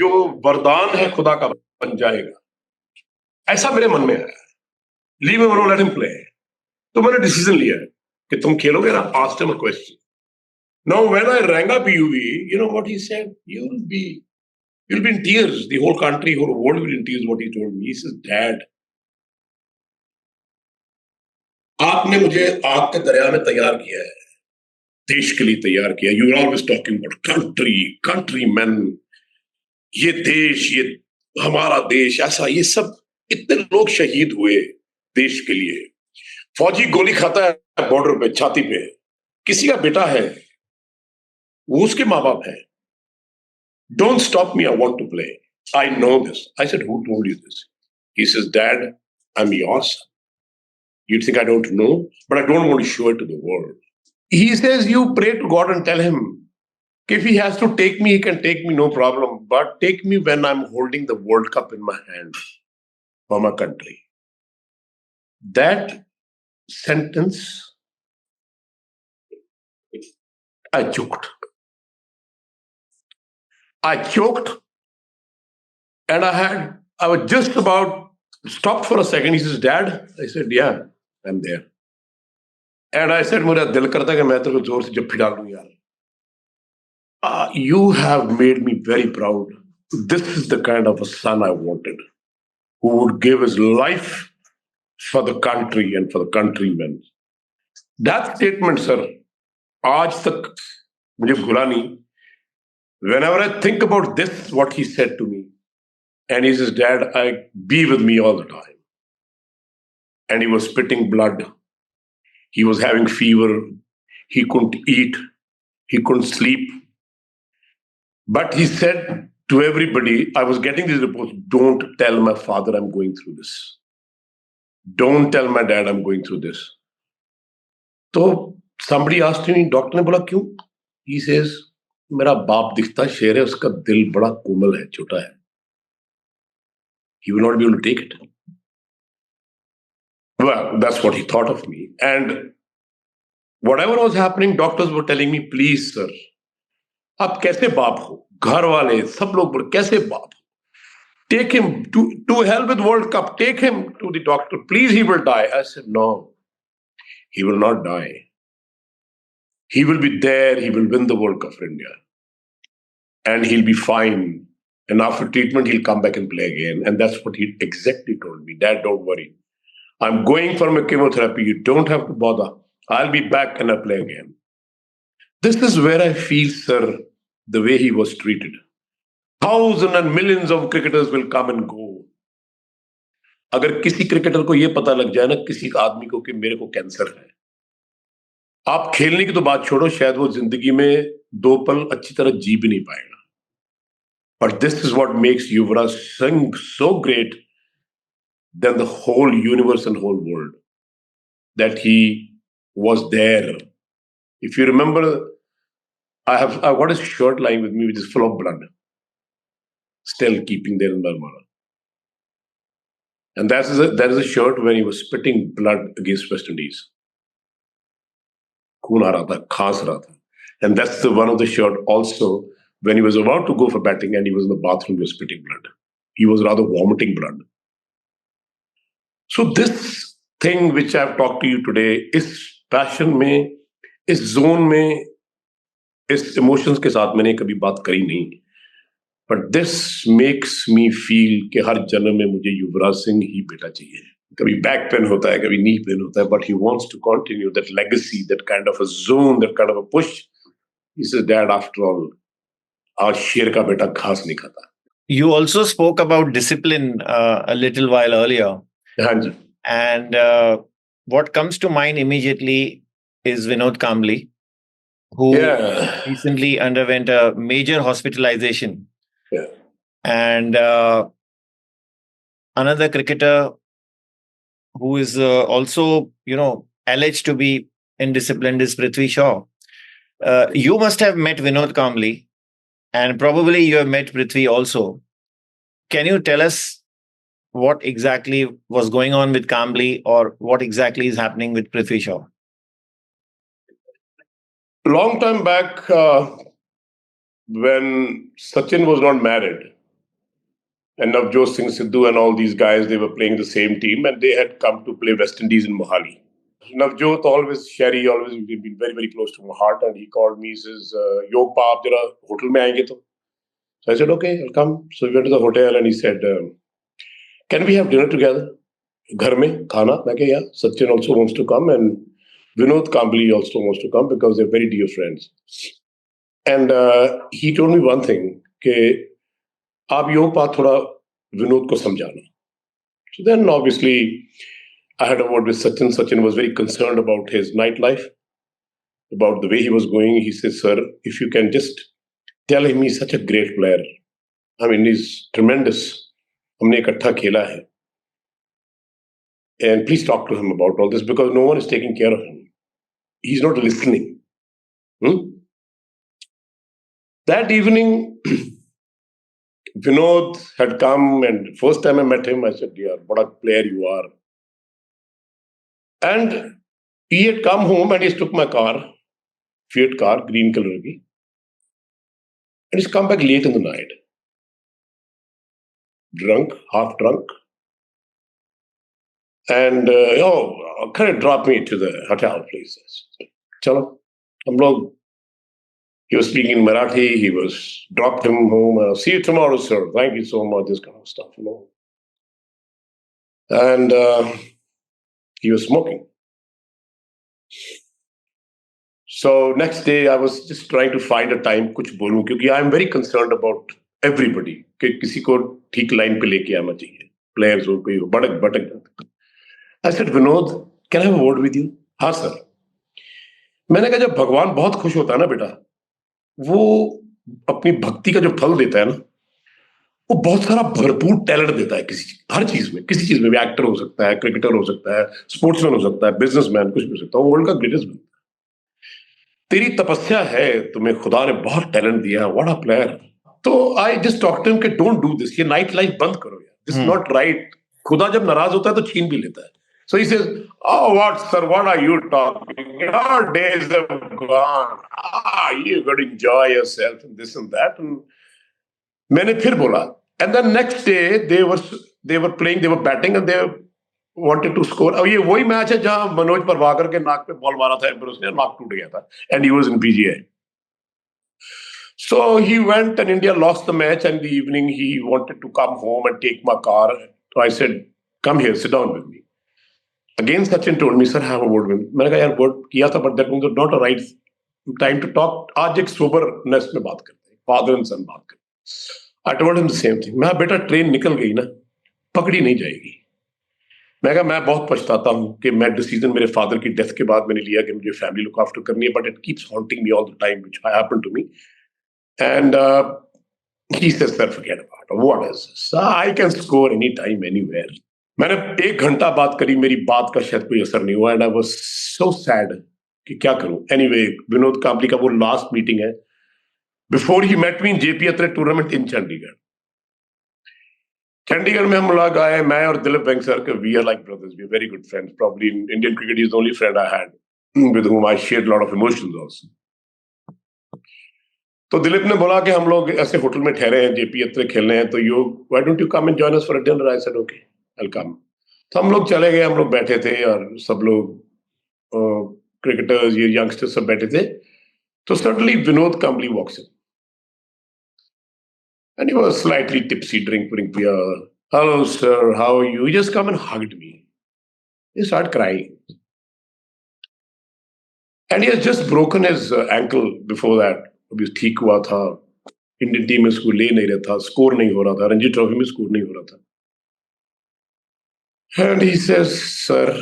B: जो वरदान है खुदा का बन जाएगा, ऐसा मेरे मन में आया. Leave him alone, let him play. तो मैंने डिसीजन लिया है कि तुम खेलोगे ना. Asked him a question. Now when I wrong up UV, you know what he said, you'll be in tears. The whole country, whole world will be in tears. What he told me, he says, Dad, आपने मुझे आग के दरिया में तैयार किया है, देश के लिए तैयार किया. You are always talking about countrymen. ये देश, ये हमारा देश, ऐसा, ये सब इतने लोग शहीद हुए देश के लिए. फौजी गोली खाता है बॉर्डर पे, छाती पे, किसी का बेटा है, वो उसके माँ बाप है. Don't stop me, I want to play. I know this. I said, who told you this? He says, Dad, I'm your son. You think I don't know? But I don't want to show it to the world. He says, you pray to God and tell him, if he has to take me, he can take me, no problem. But take me when I'm holding the World Cup in my hand for my country. That sentence, I choked. And I was just about stopped for a second. He says, Dad? I said, yeah, I'm there. And I said, मेरा दिल करता है कि मैं तेरे को जोर से जप्फी डाल दूं यार. You have made me very proud. This is the kind of a son I wanted, who would give his life for the country and for the countrymen. That statement, sir, आज तक मुझे भूला नहीं. Whenever I think about this, what he said to me, and he says, Dad, be with me all the time. and he was spitting blood. He was having fever. He couldn't eat. He couldn't sleep. But he said to everybody, I was getting these reports, don't tell my father I'm going through this. Don't tell my dad I'm going through this. So somebody asked me, doctor ने बोला क्यों? He says, मेरा बाप दिखता शेर है, उसका दिल बड़ा कोमल है, छोटा है. He will not be able to take it. Well, that's what he thought of me. And whatever was happening, doctors were telling me, please, sir, आप कैसे बाप हो? घर वाले सब लोग बोले कैसे बाप हो? Take him to hell with World Cup. Take him to the doctor. Please, he will die. I said, no, he will not die. He will be there. He will win the World Cup for India. And he'll be fine. And after treatment, he'll come back and play again. And that's what he exactly told me. Dad, don't worry. I'm going for my chemotherapy. You don't have to bother. I'll be back and I'll play again. This is where I feel, sir, the way he was treated. Thousands and millions of cricketers will come and go. अगर किसी cricketer को यह पता लग जाए ना किसी आदमी को कि मेरे को कैंसर है, आप खेलने की तो बात छोड़ो, शायद वो जिंदगी में 2 पल अच्छी तरह जी भी नहीं पाएगा. But this is what makes Yuvraj Singh so great than the whole universe and whole world. That he was there. If you remember, I've got his shirt lying with me, which is full of blood. Still keeping there in Marmara. And that is a shirt when he was spitting blood against West Indies. Khoon aa raha tha, khaas raha tha. And that's the one of the shirt also when he was about to go for batting and he was in the bathroom, he was spitting blood. He was rather vomiting blood. So this thing which I've talked to you today, is passion में, इस zone में, इस emotions के साथ मैंने कभी बात करी नहीं. But this makes me feel कि हर जन्म में मुझे युवराज सिंह ही बेटा चाहिए. कभी back pain होता है, कभी knee pain होता है, but he wants to continue that legacy, that kind of a zone, that kind of a push. He says, Dad, after all, आज शेर का बेटा घास नहीं खाता.
A: You also spoke about discipline a little while earlier.
B: हाँ जी.
A: And what comes to mind immediately is Vinod Kambli, who recently underwent a major hospitalization.
B: Yeah.
A: And another cricketer who is also, alleged to be indisciplined is Prithvi Shaw. You must have met Vinod Kambli, and probably you have met Prithvi also. Can you tell us what exactly was going on with Kambli, or what exactly is happening with Prithvi Shaw?
B: Long time back, when Sachin was not married, and Navjot Singh Sidhu and all these guys, they were playing the same team, and they had come to play West Indies in Mohali. Navjot Sherry always been very, very close to my heart, and he called me, he says, Yog pa, aap jara hotel mein aayenge to. So I said, okay, I'll come. So we went to the hotel, and he said, can we have dinner together? Ghar mein, khana? I said, yeah. Sachin also wants to come, and Vinod Kambli also wants to come because they're very dear friends. And he told me one thing, कि आप योग पा थोड़ा विनोद को समझाना. So then obviously I had a word with Sachin. Sachin was very concerned about his nightlife, about the way he was going. He said, sir, if you can just tell him he's such a great player. I mean, he's tremendous. हमने इकट्ठा खेला है. And please talk to him about all this because no one is taking care of him. He's not listening. That evening, Vinod had come, and first time I met him, I said, dear, what a player you are. And he had come home and he took my car, Fiat car, green color. And he's come back late in the night. Drunk, half drunk. And, can you drop me to the hotel, please? Chalo, he was speaking in Marathi. He was dropped him home. See you tomorrow, sir. Thank you so much. This kind of stuff, And he was smoking. So next day, I was just trying to find a time कुछ बोलूं क्योंकि I am very concerned about everybody कि किसी को ठीक line पे लेके आना चाहिए. Players हो कोई भटक. I said Vinod can I have a word with you? हाँ सर। मैंने कहा जब भगवान बहुत खुश होता है ना बेटा, वो अपनी भक्ति का जो फल देता है ना, वो बहुत सारा भरपूर टैलेंट देता है हर चीज में, किसी चीज में भी। एक्टर हो सकता है, क्रिकेटर हो सकता है, स्पोर्ट्समैन हो सकता है, बिजनेसमैन, कुछ भी हो सकता है, वो वर्ल्ड का ग्रेटेस्ट बनता है। तेरी तपस्या है, तुम्हें खुदा ने बहुत टैलेंट दिया, व्हाट अ प्लेयर। तो I just talk to him कि डोंट डू दिस, ये नाइट लाइफ बंद करो यार, दिस नॉट राइट। खुदा जब नाराज होता है तो छीन भी लेता है। So he says, oh what sir, what are you talking, your days have gone, you got to enjoy yourself and this and that। And मैंने फिर बोला, and then next day they were playing, they were batting and they wanted to score। अब ये वही match है जहां मनोज प्रभाकर के नाक पे बॉल मारा था एम्ब्रोस ने, नाक टूट गया था, and he was in PGI. So he went and India lost the match, and in the evening he wanted to come home and take my car. So I said, come here, sit down with me. Again Sachin told me, sir, have a word with me। मैंने कहा यार word किया था, but that was not a right time to talk। आज एक soberness में बात करते हैं, father and son बात करते हैं। I told him the same thing। मैं बेटा ट्रेन निकल गई ना, पकड़ी नहीं जाएगी। मैं कहा मैं बहुत पछताता हूँ कि मैं डिसीजन मेरे फादर की डेथ के बाद मैंने लिया कि मुझे फैमिली लुक आफ्टर करनी है, but it keeps haunting me all the time, which happened to me. And he says, sir, forget about it, what is this, I can score anytime anywhere। मैंने 1 घंटा बात करी, मेरी बात का शायद कोई असर नहीं हुआ, and I was so sad कि क्या करूं। एनीवे विनोद कांबली का वो लास्ट मीटिंग है before he met me in JP Atre tournament in Chandigarh. Chandigarh में हम लोग आए, मैं और दिलीप वेंकसर के, we are like brothers, we are very good friends. Probably in Indian cricket is the only friend I had with whom I shared a lot of emotions also। तो दिलीप ने बोला कि हम लोग ऐसे होटल में ठहरे हैं, जेपी अत्रे खेलने हैं, तो you why don't you come and join us for a dinner? I said okay, I will come. तो हम लोग चले गए, हम लोग बैठे थे और सब लोग क्रिकेटर्स, ये यंगस्टर्स सब बैठे थे। तो suddenly Vinod Kambli walks in and he was slightly tipsy, drink beer. Hello sir, how are you? He just come and hugged me, he start crying and he has just broken his ankle before that. अभी ठीक हुआ था, Indian team में इसको ले नहीं रहा था, स्कोर नहीं हो रहा था, रणजी ट्रॉफी में स्कोर नहीं हो रहा था। And he says, sir,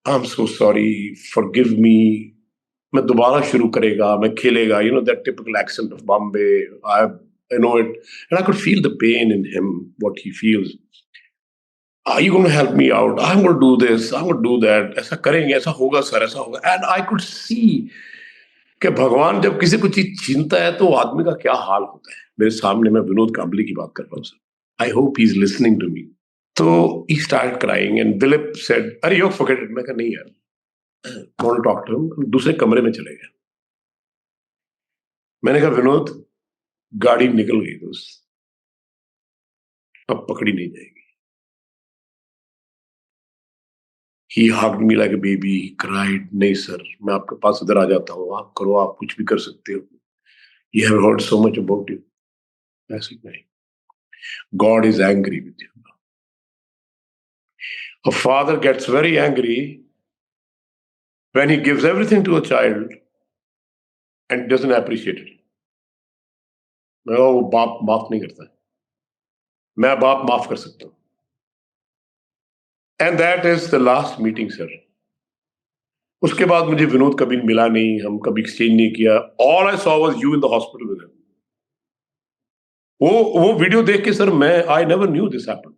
B: I'm so sorry, forgive me। मैं दोबारा शुरू करेगा, मैं खेलेगा, you know that typical accent of Bombay, I know it, and I could feel the pain in him, what he feels। Are you going to help me out? I'm going to do this, I'm going to do that। ऐसा करेंगे, ऐसा होगा sir, ऐसा होगा। And I could see कि भगवान जब किसी को चीज छीनता है तो आदमी का क्या हाल होता है। मेरे सामने मैं विनोद कांबली की बात कर रहा हूँ sir. I hope he is listening to me. तो he start crying and Dilip said, अरे यो फॉरगेट इट। मैं कहा नहीं यार, want to talk to him. दूसरे कमरे में चले गए। मैंने कहा विनोद, गाड़ी निकल गई दोस्त, अब पकड़ी नहीं जाएगी। He hugged me like a baby, he cried, नहीं सर, मैं आपके पास इधर आ जाता हूँ, आप करो, आप कुछ भी कर सकते हो। You have heard so much about you। मैं said, नहीं, God is angry with you। A father gets very angry when he gives everything to a child and doesn't appreciate it। मैं वो बाप माफ नहीं करता, मैं बाप माफ कर सकता हूँ। And that is the last meeting, sir। उसके बाद मुझे विनोद कभी मिला नहीं, हम कभी एक्सचेंज नहीं किया। All I saw was you in the hospital with him। वो वीडियो देख के सर मैं, I never knew this happened।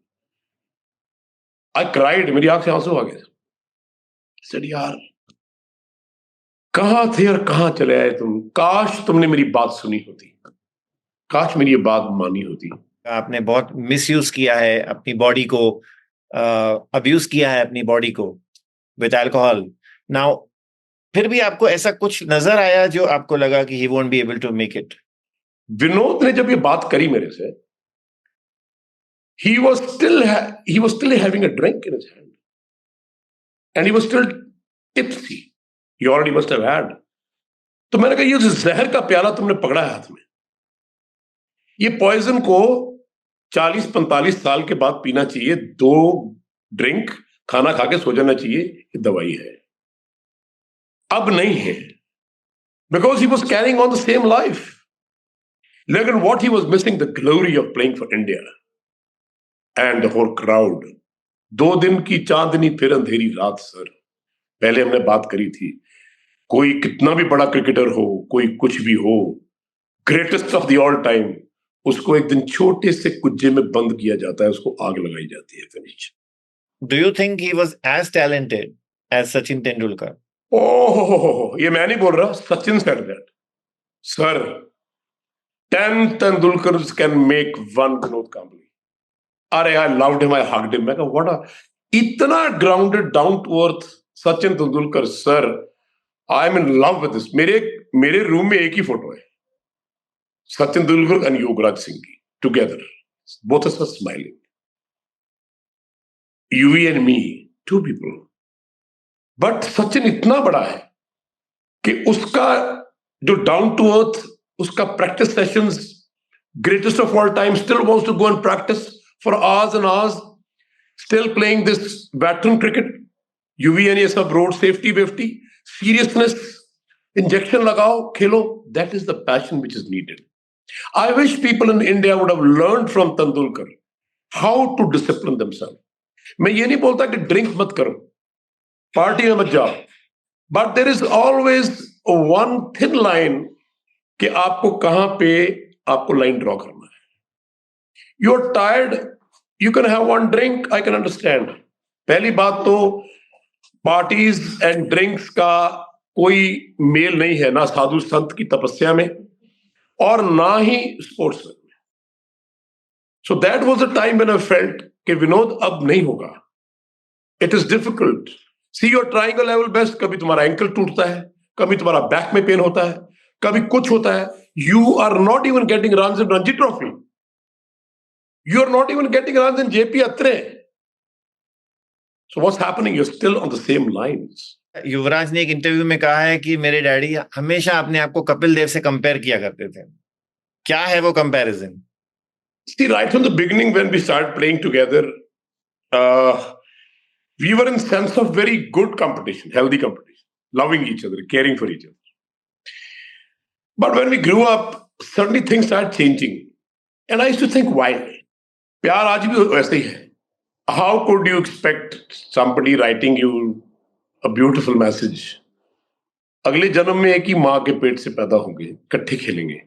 B: I cried, मेरी आंख से आंसू आ गए। सर यार कहां थे और कहां चले आए तुम? काश तुमने मेरी बात सुनी होती, काश मेरी ये बात मानी होती।
A: आपने बहुत मिसयूज किया है अपनी बॉडी को, अब्यूज किया है अपनी बॉडी को विद अल्कोहल। नाउ फिर भी आपको ऐसा कुछ नजर आया जो आपको लगा कि he won't be able to make it?
B: Vinod ने जब ये बात करी मेरे से, he was still having a drink in his hand and he was still tipsy। He already must have had। तो मैंने कहा ये जहर का प्याला तुमने पकड़ा है हाथ में, ये पॉइजन को 40-45 साल के बाद पीना चाहिए, 2 ड्रिंक खाना खा के सो जाना चाहिए, ये दवाई है। अब नहीं है, because he was carrying on the same life. लेकिन what he was missing the glory of playing for India and the whole crowd। 2 दिन की चांदनी फिर अंधेरी रात सर। पहले हमने बात करी थी, कोई कितना भी बड़ा क्रिकेटर हो, कोई कुछ भी हो, greatest of the all time, उसको एक दिन छोटे से कुज्जे में बंद किया जाता है, उसको आग लगाई जाती है, finish.
A: Do you think he was as talented as Sachin Tendulkar?
B: ओह, ये मैं नहीं बोल रहा, Sachin said that. Sir, 10 Tendulkars can make one Vinod Kambli. अरे I loved him, I hugged him. मैं कहा व्हाट अ, इतना grounded down to earth Sachin Tendulkar sir, I am in love with this. मेरे रूम में एक ही फोटो है, सचिन तेंदुलकर एंड योगराज सिंह की together, both of us smiling, Yuvi and me, 2 people. But Sachin इतना बड़ा है कि उसका जो डाउन टू अर्थ, उसका practice sessions, greatest of all time, still wants to go and practice for hours and hours, still playing this veteran cricket, UV and ये सब road safety वेफ्टी, seriousness, injection लगाओ, खेलो, that is the passion which is needed. I wish people in India would have learned from Tendulkar how to discipline themselves. मैं ये नहीं बोलता कि drink मत करो, पार्टी में मत जाओ, but there is always one thin line कि आपको कहां पे आपको लाइन ड्रॉ करना है। You are tired, you can have one drink, I can understand. पहली बात तो पार्टीज एंड ड्रिंक्स का कोई मेल नहीं है, ना साधु संत की तपस्या में और ना ही स्पोर्ट्स में। So that was the time when I felt कि विनोद अब नहीं होगा, it is difficult. See you are trying a level best, कभी तुम्हारा एंकल टूटता है, कभी तुम्हारा बैक में पेन होता है, कभी कुछ होता है। You are not even getting runs in Ranji Trophy. You are not even getting runs in JP Atre. So what's happening? You're still on the same lines.
A: युवराज ने एक इंटरव्यू में कहा है कि मेरे डैडी हमेशा अपने आप को कपिल देव से कंपेयर किया करते थे। क्या है वो comparison?
B: See, right from the beginning when we started playing together, we were in sense of very good competition, healthy competition, loving each other, caring for each other. But when we grew up, suddenly things started changing. And I used to think, why? प्यार आज भी वैसे ही है। How could you expect somebody writing you a beautiful message? अगले जन्म में एक ही माँ के पेट से पैदा होंगे, इकट्ठे खेलेंगे।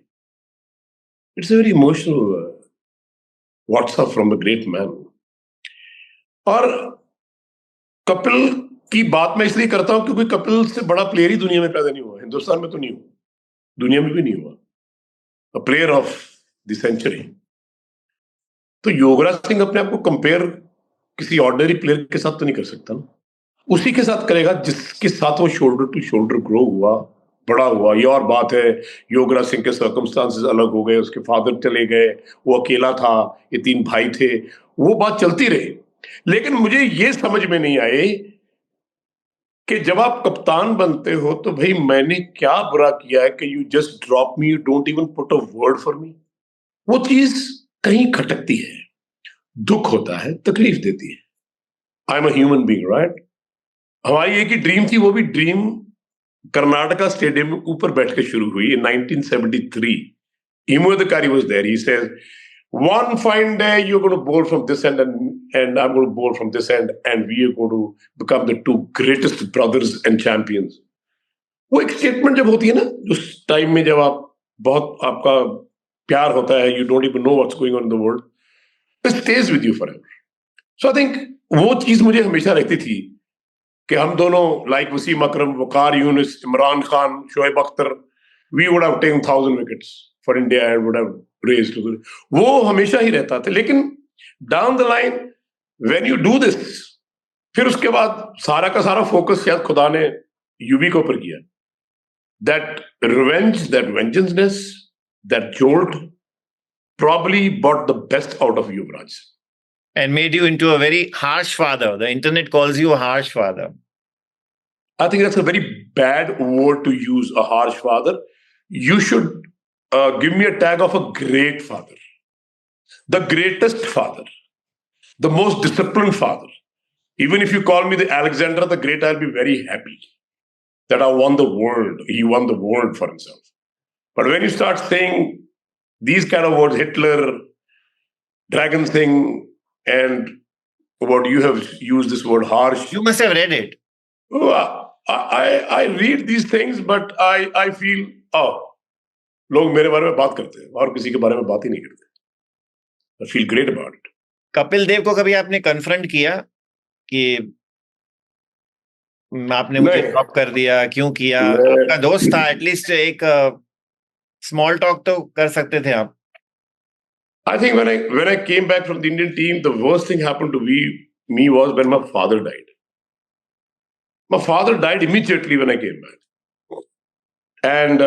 B: It's a very emotional WhatsApp from a great man. और कपिल की बात मैं इसलिए करता हूं क्योंकि कपिल से बड़ा प्लेयर ही दुनिया में पैदा नहीं हुआ, हिंदुस्तान में तो नहीं हुआ, दुनिया में भी नहीं हुआ, a player of the century. तो योगराज सिंह अपने आप को कंपेयर किसी ऑर्डिनरी प्लेयर के साथ तो नहीं कर सकता ना, उसी के साथ करेगा जिसके साथ वो शोल्डर टू शोल्डर ग्रो हुआ, बड़ा हुआ। ये और बात है, योगराज सिंह के सर्कमस्टांसेस अलग हो गए, उसके फादर चले गए, वो अकेला था, ये 3 भाई थे, वो बात चलती रही। लेकिन मुझे ये समझ में नहीं आए कि जब आप कप्तान बनते हो तो भाई मैंने क्या बुरा किया है कि you just drop me, you don't even put a word for me. वो चीज कहीं खटकती है, दुख होता है, तकलीफ देती है। I am a human being, right? हमारी एक ही ड्रीम थी, वो भी ड्रीम कर्नाटका स्टेडियम में ऊपर बैठ के शुरू हुई in 1973. Imo Adhikari was there. He says, one fine day you're going to bowl from this end and I'm going to bowl from this end and we are going to become the 2 greatest brothers and champions. वो एक statement जब होती है ना, उस time में जब आप बहुत आपका प्यार होता है, you don't even know what's going on in the world, it stays with you forever. So I think वो चीज मुझे हमेशा रहती थी कि हम दोनों, like Wasim Akram, Waqar Younis, Imran Khan, Shoaib Akhtar, we would have taken 1,000 wickets for India and would have raised to the, वो हमेशा ही रहता था। लेकिन down the line when you do this, फिर उसके बाद सारा का सारा फोकस शायद खुदा ने यूवी के ऊपर किया। That revenge, that vengeance, that jolt probably brought the best out of Yuvraj.
A: And made you into a very harsh father. The internet calls you a harsh father.
B: I think that's a very bad word to use, a harsh father. You should give me a tag of a great father, the greatest father, the most disciplined father. Even if you call me the Alexander the Great, I'll be very happy that I won the world. He won the world for himself. But when you start saying these kind of words, Hitler, Dragon Singh, and about you have used this word harsh.
A: You must have read it.
B: Oh, I read these things, but I feel, oh, लोग मेरे बारे में बात करते हैं और किसी के बारे में बात ही नहीं करते. I feel great about it.
A: Kapil Dev को कभी आपने कन्फ्रंट किया कि आपने मुझे
B: नहीं.
A: ड्रॉप कर दिया, क्यों किया?
B: मैं-
A: आपका दोस्त था, एटलीस्ट एक स्मॉल टॉक तो कर सकते थे आप.
B: I think when I came back from the Indian team, the worst thing happened to me was when my father died. My father died immediately when I came back, and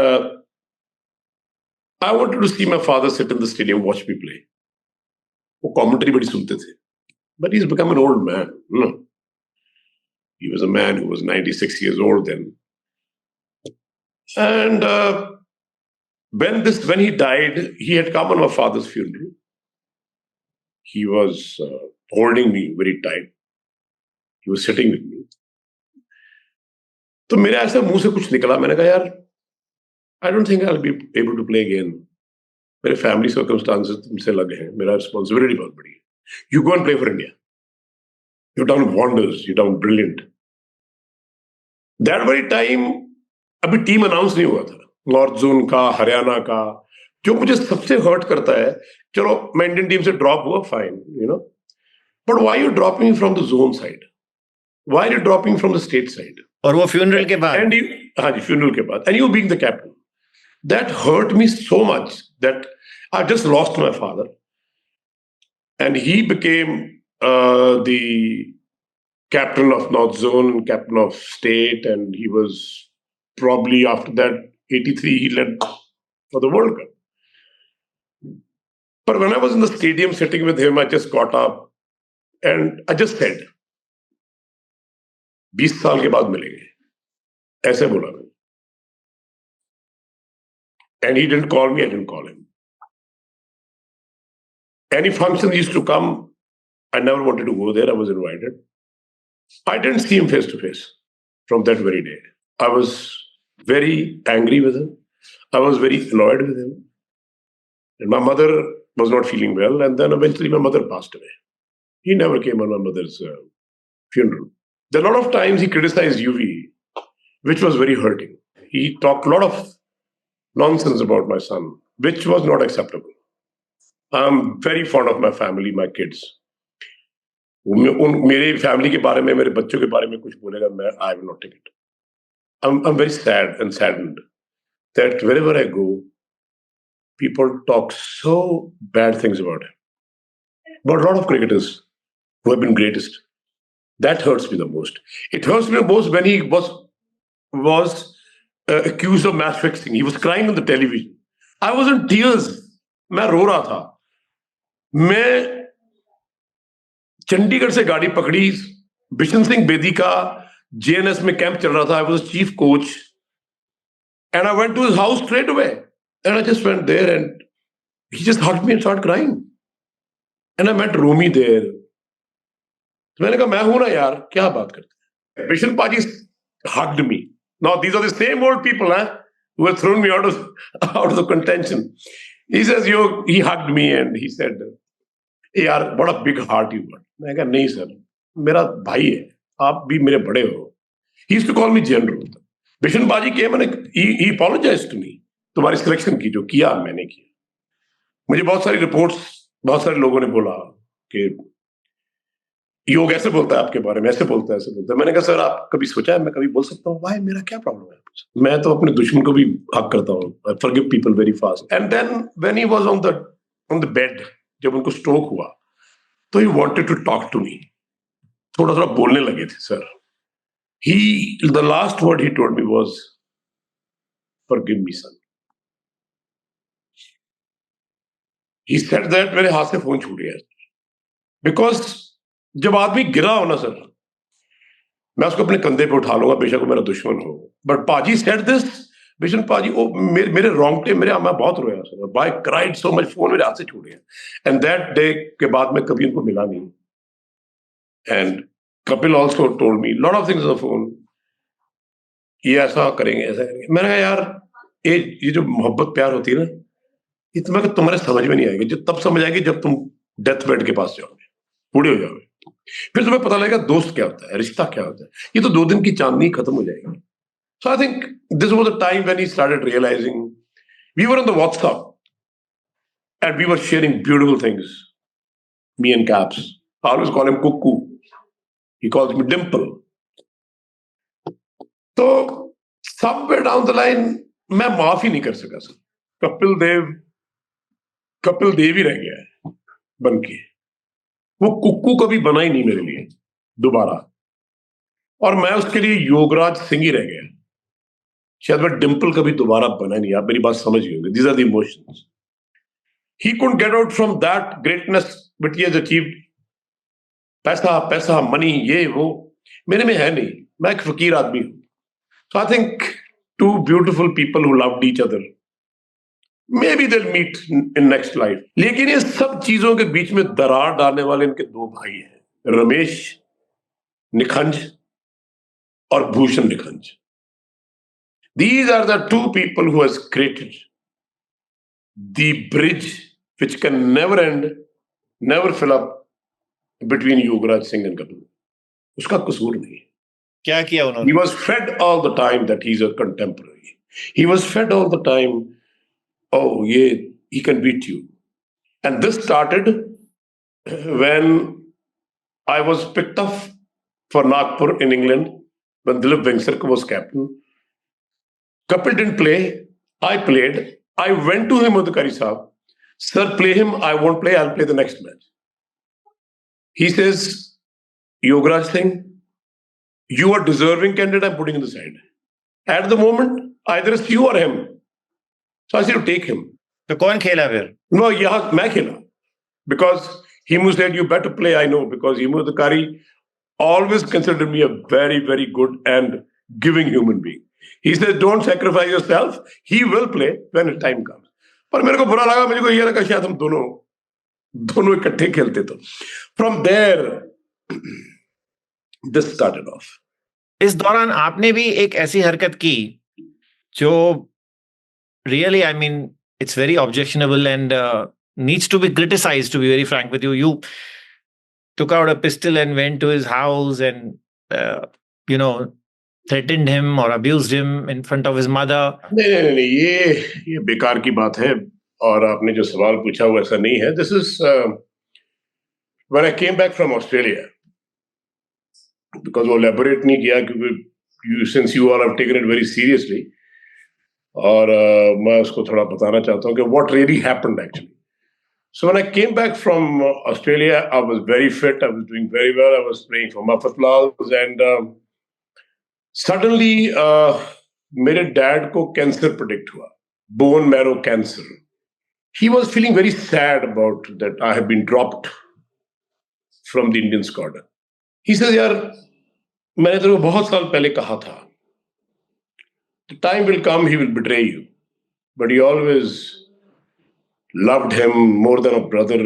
B: I wanted to see my father sit in the stadium, watch me play. वो commentary बड़ी सुनते थे, but he's become an old man. No. He was a man who was 96 years old then, and when he died, he had come on my father's funeral. He was holding me very tight. He was sitting with me. तो मेरे ऐसे मुंह से कुछ निकला. मैंने कहा यार, I don't think I'll be able to play again. मेरे फैमिली सर्कमस्टांसेस तुमसे लगे हैं, मेरा रिस्पॉन्सिबिलिटी बहुत बड़ी है. You go and play for India. You've done wonders. You've done brilliant. That very time अभी टीम अनाउंस नहीं हुआ था, नॉर्थ जोन का, हरियाणा का. जो मुझे सबसे हर्ट करता है, चलो मैं इंडियन टीम से ड्रॉप हुआ, fine, but why you dropping from the zone side? Why are you dropping from the state side?
A: और वो फ्यूनरल के बाद.
B: एंड हाँ जी, फ्यूनरल के बाद, and you being the captain. That hurt me so much that I just lost my father, and he became the captain of North Zone, captain of state, and he was probably after that 83 he led for the World Cup. But when I was in the stadium sitting with him, I just got up and I just said, 20 साल के बाद मिलेंगे, ऐसे बोला मैंने. And he didn't call me, I didn't call him. Any function used to come, I never wanted to go there. I was invited. I didn't see him face to face from that very day. I was very angry with him. I was very annoyed with him. And my mother was not feeling well. And then eventually my mother passed away. He never came on my mother's funeral. There are a lot of times he criticized UV, which was very hurting. He talked a lot of nonsense about my son, which was not acceptable. I'm very fond of my family, my kids. मेरे family के बारे में, मेरे बच्चों के बारे में कुछ बोलेगा, मैं I will not take it. I'm very sad and saddened that wherever I go, people talk so bad things about him. But a lot of cricketers who have been greatest, that hurts me the most. It hurts me the most when he was accused of match fixing. He was crying on the television. I was in tears. मैं रो रहा था. मैं चंडीगढ़ से गाड़ी पकड़ी, बिशन सिंह बेदी का JNS में camp चल रहा था. I was a chief coach, and I went to his house straight away. And I just went there, and he just hugged me and started crying. And I met Romy there. तो मैंने कहा, मैं हूं ना यार, क्या बात करते हैं. Bishan Paji hugged me. Now these are the same old people, who have thrown me out of the contention. He says, he hugged me and he said, यार बड़ा big heart you got. मैं कहा, नहीं sir, मेरा भाई है, आप भी मेरे बड़े हो. He used to call me general. Bishan Paji came and he apologized to me. तुम्हारी सिलेक्शन की जो किया मैंने किया. मुझे बहुत सारी रिपोर्ट्स, बहुत सारे लोगों ने बोला कि योग ऐसे बोलता है आपके बारे में, ऐसे बोलता है, ऐसे बोलता है. मैंने कहा, सर आप कभी सोचा है मैं कभी बोल सकता हूँ? वाई, मेरा क्या प्रॉब्लम है? मैं तो अपने दुश्मन को भी हक करता हूँ. I forgive people very fast. And then when he was on the bed, जब उनको स्ट्रोक हुआ, तो he wanted to talk to me. थोड़ा थोड़ा बोलने लगे थे sir. The last word he told me was, forgive me son. He said that मेरे हाथ से फोन छूट गया. Because जब आदमी गिरा हो ना सर, मैं उसको अपने कंधे पे उठा लूंगा, बेशक वो मेरा दुश्मन हो. बट पाजी सेड दिस, बिशन पाजी, मेरे रोंगटे, मैं बहुत रोया sir. I cried so much, phone मेरे हाथ से छूट गया. एंड दैट डे के बाद मैं कभी उनको मिला नहीं. And Kapil also told me lot of things on the phone. ये ऐसा करेंगे, ऐसा करेंगे. मैंने कहा यार, ये जो मोहब्बत प्यार होती है ना, ये तुम्हारे समझ में नहीं आएगी. जो तब समझ आएगी जब तुम डेथ बेड के पास जाओगे, बूढ़े हो जाओगे. फिर तुम्हें पता लगेगा दोस्त क्या होता है, रिश्ता क्या होता है। ये तो 2 दिन की चांदनी खत्म हो जाएगी। So I think this was the time when he started realizing. We were on the WhatsApp and we were sharing beautiful things. Me and Caps. I always call him Cuckoo. He calls me Dimple. तो somewhere down the line मैं माफ ही नहीं कर सका sir. Kapil Dev Kapil Dev ही रह गया है बन के। वो कुक्कू कभी बना ही नहीं मेरे लिए दोबारा, और मैं उसके लिए योगराज सिंह ही रह गया। शायद मैं डिम्पल कभी दोबारा बना नहीं। आप मेरी बात समझ गए होंगे। These are the emotions. He couldn't get out from that greatness but he has achieved. पैसा पैसा मनी ये वो मेरे में है नहीं। मैं एक फकीर आदमी हूं। So I think two beautiful people who loved each other, maybe they'll meet in next life. लेकिन ये सब चीजों के बीच में दरार डालने वाले इनके 2 भाई हैं, रमेश निखंज और Bhushan निखंज। These are the 2 people who has created the bridge which can never end, never fill up between Yogaraj Singh and Kapil. उसका कसूर नहीं है।
A: क्या किया उन्होंने?
B: He was fed all the time that he's a contemporary. He was fed all the time, oh yeah, he can beat you. And this started when I was picked up for Nagpur in England when Dilip Vengsarkar was captain. Kapil didn't play. I played. I went to him, Adhikari Saab. Sir, play him. I won't play. I'll play the next match. He says, Yogaraj Singh, you are deserving candidate. I'm putting in the side. At the moment, either it's you or him. So I said to take him.
A: तो कौन खेला फिर?
B: No, यहाँ मैं खेला. Because Himu said, you better play. I know. Because Himu Adhikari always considered me a very, very good and giving human being. He says, don't sacrifice yourself. He will play when the time comes. पर मेरे को बुरा लगा। मुझे को ये लगा शायद हम दोनों इकट्ठे खेलते। तो from there this started off.
A: इस दौरान आपने भी एक ऐसी हरकत की जो really, I mean, it's very objectionable and needs to be criticized, to be very frank with you. You took out a pistol and went to his house and, threatened him or abused him in front of his mother.
B: नहीं, ये बेकार की बात है। और आपने जो सवाल पूछा वो ऐसा नहीं है। This is when I came back from Australia, because वो elaborate नहीं किया क्योंकि since you all have taken it very seriously, और मैं उसको थोड़ा बताना चाहता हूँ कि what really happened actually. So when I came back from Australia, I was very fit. I was doing very well. I was playing for Mafatlaals, and suddenly मेरे dad को कैंसर प्रेडिक्ट हुआ, bone marrow cancer. He was feeling very sad about that I have been dropped from the Indian squad. He says, यार मैंने तेरे को बहुत साल पहले कहा था, the time will come he will betray you, but he always loved him more than a brother.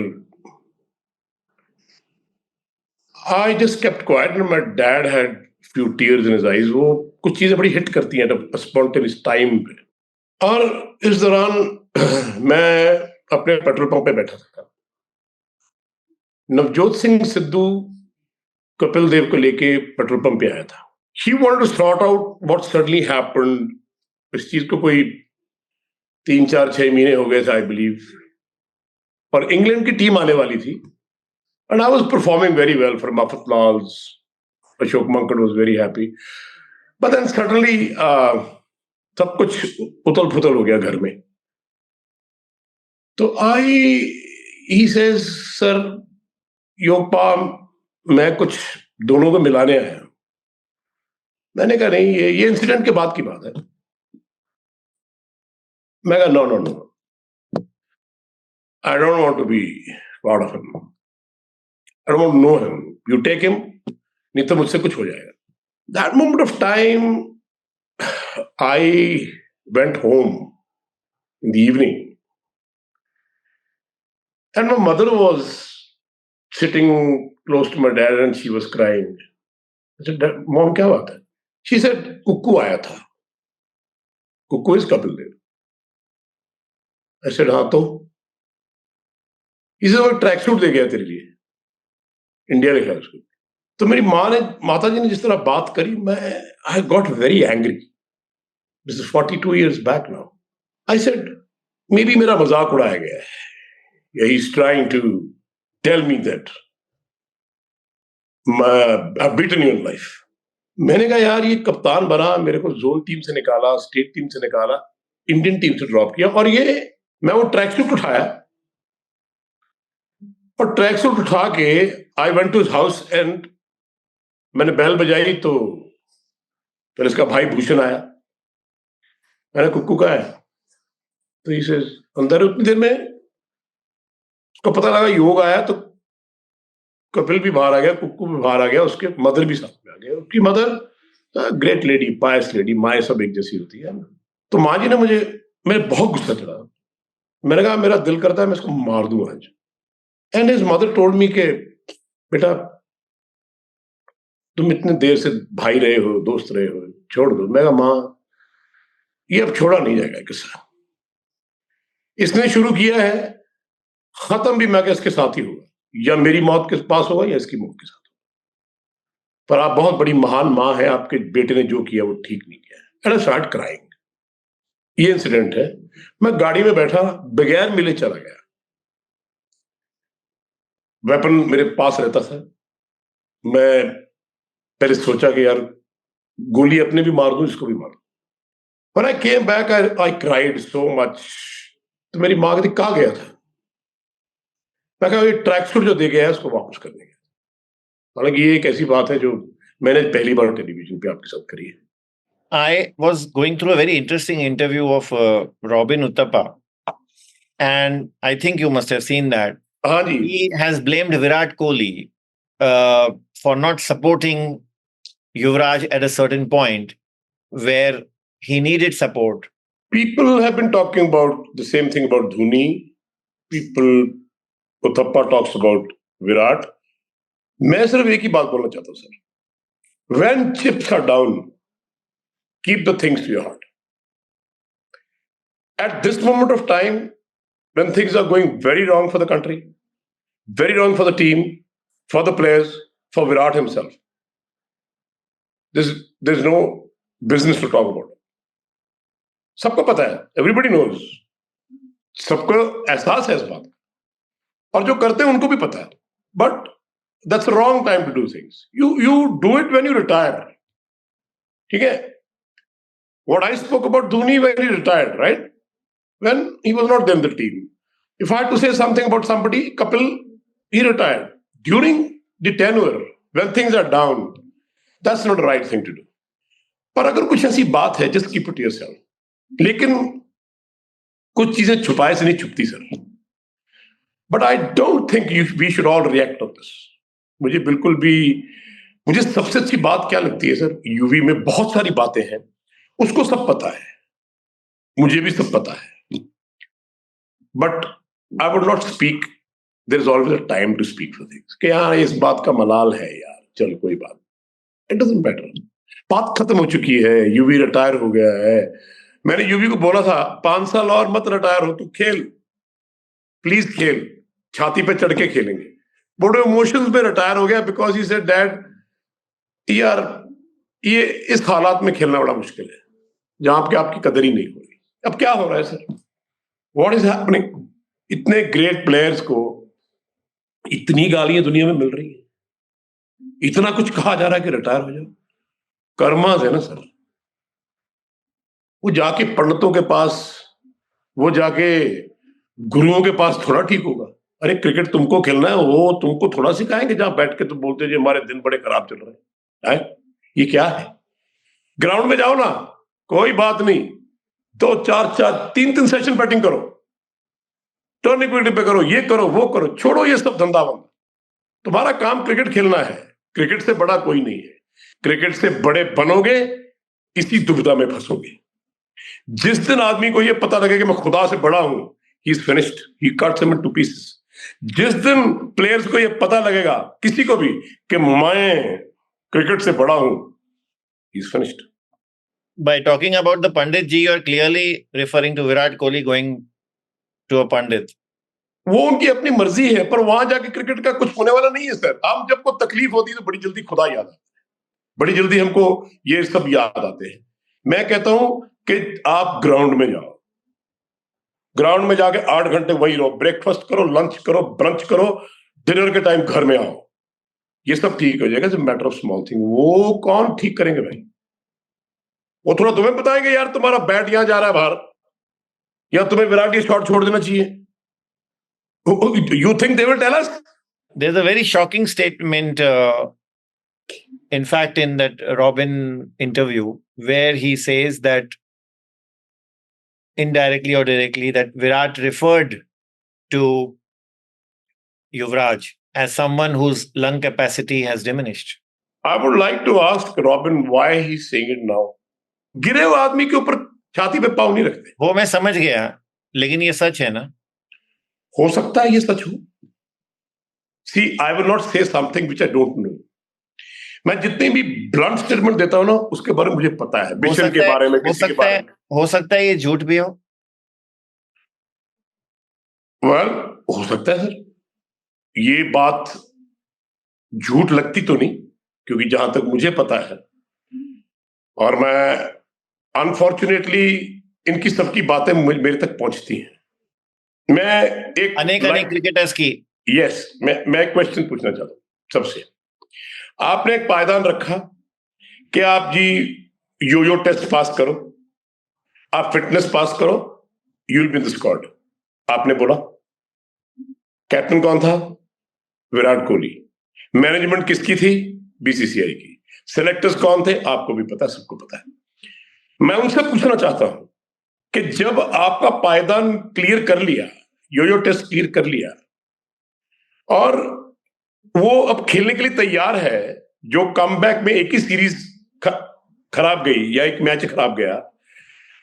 B: I just kept quiet and my dad had few tears in his eyes. वो कुछ चीजें बड़ी हिट करती हैं spontaneous time पे. और इस दौरान मैं अपने पेट्रोल पंप पे बैठा था. नवजोत सिंह सिद्धू कपिल देव को लेके पेट्रोल पंप पे आया था. He wanted to sort out what suddenly happened. इस चीज को कोई 3-4-6 महीने हो गए थे, आई बिलीव. और इंग्लैंड की टीम आने वाली थी. And I was performing very well for Mafatlals. Ashok Mankad was very happy. But then suddenly सब कुछ उथल पुथल हो गया घर में. तो he says, sir, योगपा मैं कुछ दोनों को मिलाने आया. मैंने कहा नहीं, ये इंसिडेंट के बाद की बात है. मैं कहा no. I don't want to be part of him. I don't want to know him. You take him, नहीं तो मुझसे कुछ हो जाएगा. That moment of time, I went home in the evening, and my mother was sitting close to my dad, and she was crying. I said, "Mom, क्या बात है?" She said, "कुक्कू आया था." कुक्कू is Kapil Dev. I said, हाँ तो. He said, वो track suit दे गया तेरे लिए. इंडिया लिखा उसको. तो मेरी माता जी ने जिस तरह बात करी, मैं I got very angry. This is 42 years back now. I said maybe मेरा मजाक उड़ाया गया है. He is trying to tell me that I beaten you in life. मैंने कहा यार, ये कप्तान बना, मेरे को जोन टीम से निकाला, स्टेट टीम से निकाला, इंडियन टीम से ड्रॉप किया, और ये मैं वो ट्रैक सूट उठाया, और ट्रैक सूट उठा के I went to his house and मैंने बेल बजाई, तो फिर इसका भाई भूषण आया. मैंने कुक्कू कहा है, तो इसे अंदर. उतनी देर में उसको पता लगा योग आया, तो कपिल भी बाहर आ गया, कुक्कू भी बाहर आ गया, उसके मदर भी साथ में आ गया. उसकी मदर ग्रेट लेडी, पायस लेडी, माए सब एक जैसी होती है. तो माँ जी ने मेरे बहुत गुस्सा चढ़ा. मैंने कहा मेरा दिल करता है मैं इसको मार दूं आज. And his mother told me के बेटा, तुम इतने देर से भाई रहे हो, दोस्त रहे हो, छोड़ दो. मैं कहा माँ, ये अब छोड़ा नहीं जाएगा किस्सा. इसने शुरू किया है, खत्म भी मैं इसके साथ ही होगा, या मेरी मौत के पास होगा या इसकी मौत के साथ होगा. पर आप बहुत बड़ी महान माँ है, आपके बेटे ने जो किया वो ठीक नहीं किया. And I start crying. ये इंसिडेंट है. मैं गाड़ी में बैठा, बगैर मिले चला गया. वेपन मेरे पास रहता था. मैं पहले सोचा कि यार गोली अपने भी मार दूं, इसको भी मार दूं. When I came back, I cried so much. तो मेरी माँ कहती कहाँ गया था. मैं कहा ये ट्रैक सूट जो दे गया है उसको वापस करने गया. हालांकि ये एक ऐसी बात है जो मैंने पहली बार टेलीविजन पे आपके साथ करी है.
A: I was going through a very interesting interview of Robin Uthappa, and I think you must have seen that.
B: हाँ जी.
A: He has blamed Virat Kohli for not supporting Yuvraj at a certain point where he needed support.
B: People have been talking about the same thing about Dhoni. Uthappa talks about Virat. मैं सिर्फ एक ही बात बोलना चाहता हूँ sir. When chips are down, keep the things to your heart. At this moment of time, when things are going very wrong for the country, very wrong for the team, for the players, for Virat himself, there's no business to talk about. सबको पता है, everybody knows. सबको एहसास है इस बात का, और जो करते हैं उनको भी पता है. But that's the wrong time to do things. You do it when you retire. ठीक है? What I spoke about Dhoni when he retired, right? When he was not there in the team. If I had to say something about somebody, Kapil, he retired. During the tenure, when things are down, that's not the right thing to do. पर अगर कुछ ऐसी बात है, just keep it to yourself. लेकिन कुछ चीजें छुपाए से नहीं छुपती sir. But I don't think we should all react on this. मुझे सबसे अच्छी बात क्या लगती है सर, यूवी में बहुत सारी बातें हैं, उसको सब पता है, मुझे भी सब पता है. But I would not speak. There is always a time to speak for things कि यार इस बात का मलाल है यार, चल कोई बात, इट डजंट मैटर. बात खत्म हो चुकी है, यूवी रिटायर हो गया है. मैंने यूवी को बोला था 5 साल और मत रिटायर हो, तू खेल, प्लीज खेल, छाती पे चढ़ के खेलेंगे. बड़े इमोशंस में रिटायर हो गया बिकॉज ही सेड डैड यार ये इस हालात में खेलना बड़ा मुश्किल है जहां पे आपकी कदर ही नहीं हो रही. अब क्या हो रहा है सर, व्हाट इज हैपनिंग. इतने ग्रेट प्लेयर्स को इतनी गालियां दुनिया में मिल रही है, इतना कुछ कहा जा रहा है कि रिटायर हो जाओ. कर्मास है ना सर. वो जाके पंडितों के पास, वो जाके गुरुओं के पास थोड़ा ठीक होगा. अरे क्रिकेट तुमको खेलना है, वो तुमको थोड़ा सिखाएंगे जहां बैठ के तुम बोलते जी हमारे दिन बड़े खराब चल रहे हैं. ये क्या है. ग्राउंड में जाओ ना, कोई बात नहीं, 2 4 3 सेशन बैटिंग करो, टर्न इक्विटी पे करो, ये करो वो करो, छोड़ो ये सब धंधा बंदा. तुम्हारा काम क्रिकेट खेलना है, क्रिकेट से बड़ा कोई नहीं है. क्रिकेट से बड़े बनोगे, इसी दुविधा में फंसोगे. जिस दिन आदमी को ये पता लगे कि मैं खुदा से बड़ा हूं, he is finished, he cuts him into pieces. जिस दिन प्लेयर्स को ये पता लगेगा, किसी को भी, कि मैं क्रिकेट से बड़ा हूं, he is finished.
A: By talking about the Pandit ji, you are clearly referring to Virat Kohli going to a Pandit.
B: वो उनकी अपनी मर्जी है, पर वहां जाके क्रिकेट का कुछ होने वाला नहीं है सर। हम जब को तकलीफ होती है तो बड़ी जल्दी खुदा याद आता है, बड़ी जल्दी हमको ये सब याद आते हैं। मैं कहता हूं कि आप ग्राउंड में जाओ, ग्राउंड में जाके 8 घंटे वही रहो, ब्रेकफास्ट करो, लंच करो, ब्रंच करो, डिनर के टाइम घर में आओ, ये सब ठीक हो जाएगा। Matter of small thing. वो कौन ठीक करेंगे भाई? वो थोड़ा तुम्हें बताएंगे यार तुम्हारा बैट यहां जा रहा है बाहर, या तुम्हें विराट ये शॉट छोड़ देना चाहिए। You think they will tell us?
A: There's a very shocking statement, in fact, in that Robin interview, where he says that indirectly or directly that Virat referred to Yuvraj as someone whose lung capacity has diminished.
B: I would like to ask Robin why he's saying it now. गिरे हुए आदमी के ऊपर छाती पे पाँव नहीं रखते।
A: वो मैं समझ गया, लेकिन ये सच है ना?
B: हो सकता है ये सच हो। See, I will not say something which I don't know. मैं जितनी भी ब्लंट स्टेटमेंट देता हूं ना, उसके बारे में मुझे पता है, मिशन के बारे में, किसी के बारे में।
A: हो सकता है ये झूठ भी हो।
B: वेल, हो सकता है सर। ये बात झूठ लगती तो नहीं, क्योंकि जहां तक मुझे पता है, और मैं अनफॉर्चुनेटली इनकी सबकी बातें मेरे तक पहुंचती हैं। मैं एक
A: अनेक क्रिकेटर्स की।
B: यस, मैं एक क्वेश्चन पूछना चाहता हूं सबसे। आपने एक पायदान रखा कि आप जी यो टेस्ट पास करो, आप फिटनेस पास करो, you will be in the squad. आपने बोला। कैप्टन कौन था? विराट कोहली। मैनेजमेंट किसकी थी? बीसीसीआई की। सिलेक्टर्स कौन थे? आपको भी पता, सबको पता है। मैं उनसे पूछना चाहता हूं कि जब आपका पायदान क्लियर कर लिया, यो टेस्ट क्लियर कर लिया, और वो अब खेलने के लिए तैयार है, जो कमबैक में एक ही सीरीज खराब गई या एक मैच खराब गया,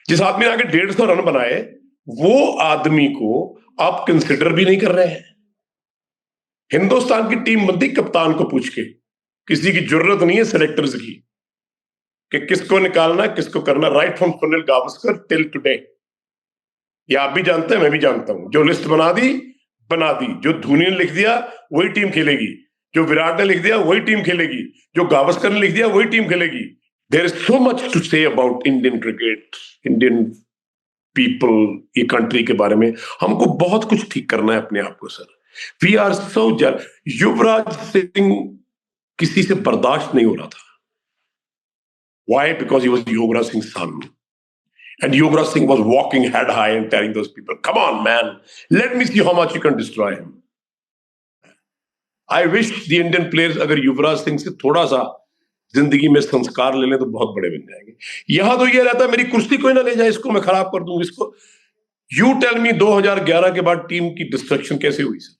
B: जिस आदमी ने आगे 150 रन बनाए, वो आदमी को आप कंसिडर भी नहीं कर रहे हैं। हिंदुस्तान की टीम बनती कप्तान को पूछ के, किसी की जरूरत नहीं है सिलेक्टर्स की कि किसको निकालना, किसको करना। Right from Sunil Gavaskar till today, ये आप भी जानते हैं, मैं भी जानता हूं। जो लिस्ट बना दी, जो धोनी ने लिख दिया वही टीम खेलेगी, जो विराट ने लिख दिया वही टीम खेलेगी, जो गावस्कर ने लिख दिया वही टीम खेलेगी। There is so much to say about Indian cricket, Indian people, ये कंट्री के बारे में हमको बहुत कुछ ठीक करना है अपने आप को sir. We are so Yuvraj Singh किसी से बर्दाश्त नहीं हो रहा था। Why? Because he was Yuvraj Singh's son. And Yuvraj Singh was walking head high and telling those people, come on, man, let me see how much you can destroy him. I wish the Indian players अगर युवराज सिंह से थोड़ा सा जिंदगी में संस्कार ले लें तो बहुत बड़े बन जाएंगे। यहां तो ये रहता है मेरी कुर्सी कोई ना ले जाए, इसको मैं खराब कर दूं, इसको। You tell me 2011 के बाद टीम की डिस्ट्रक्शन कैसे हुई sir?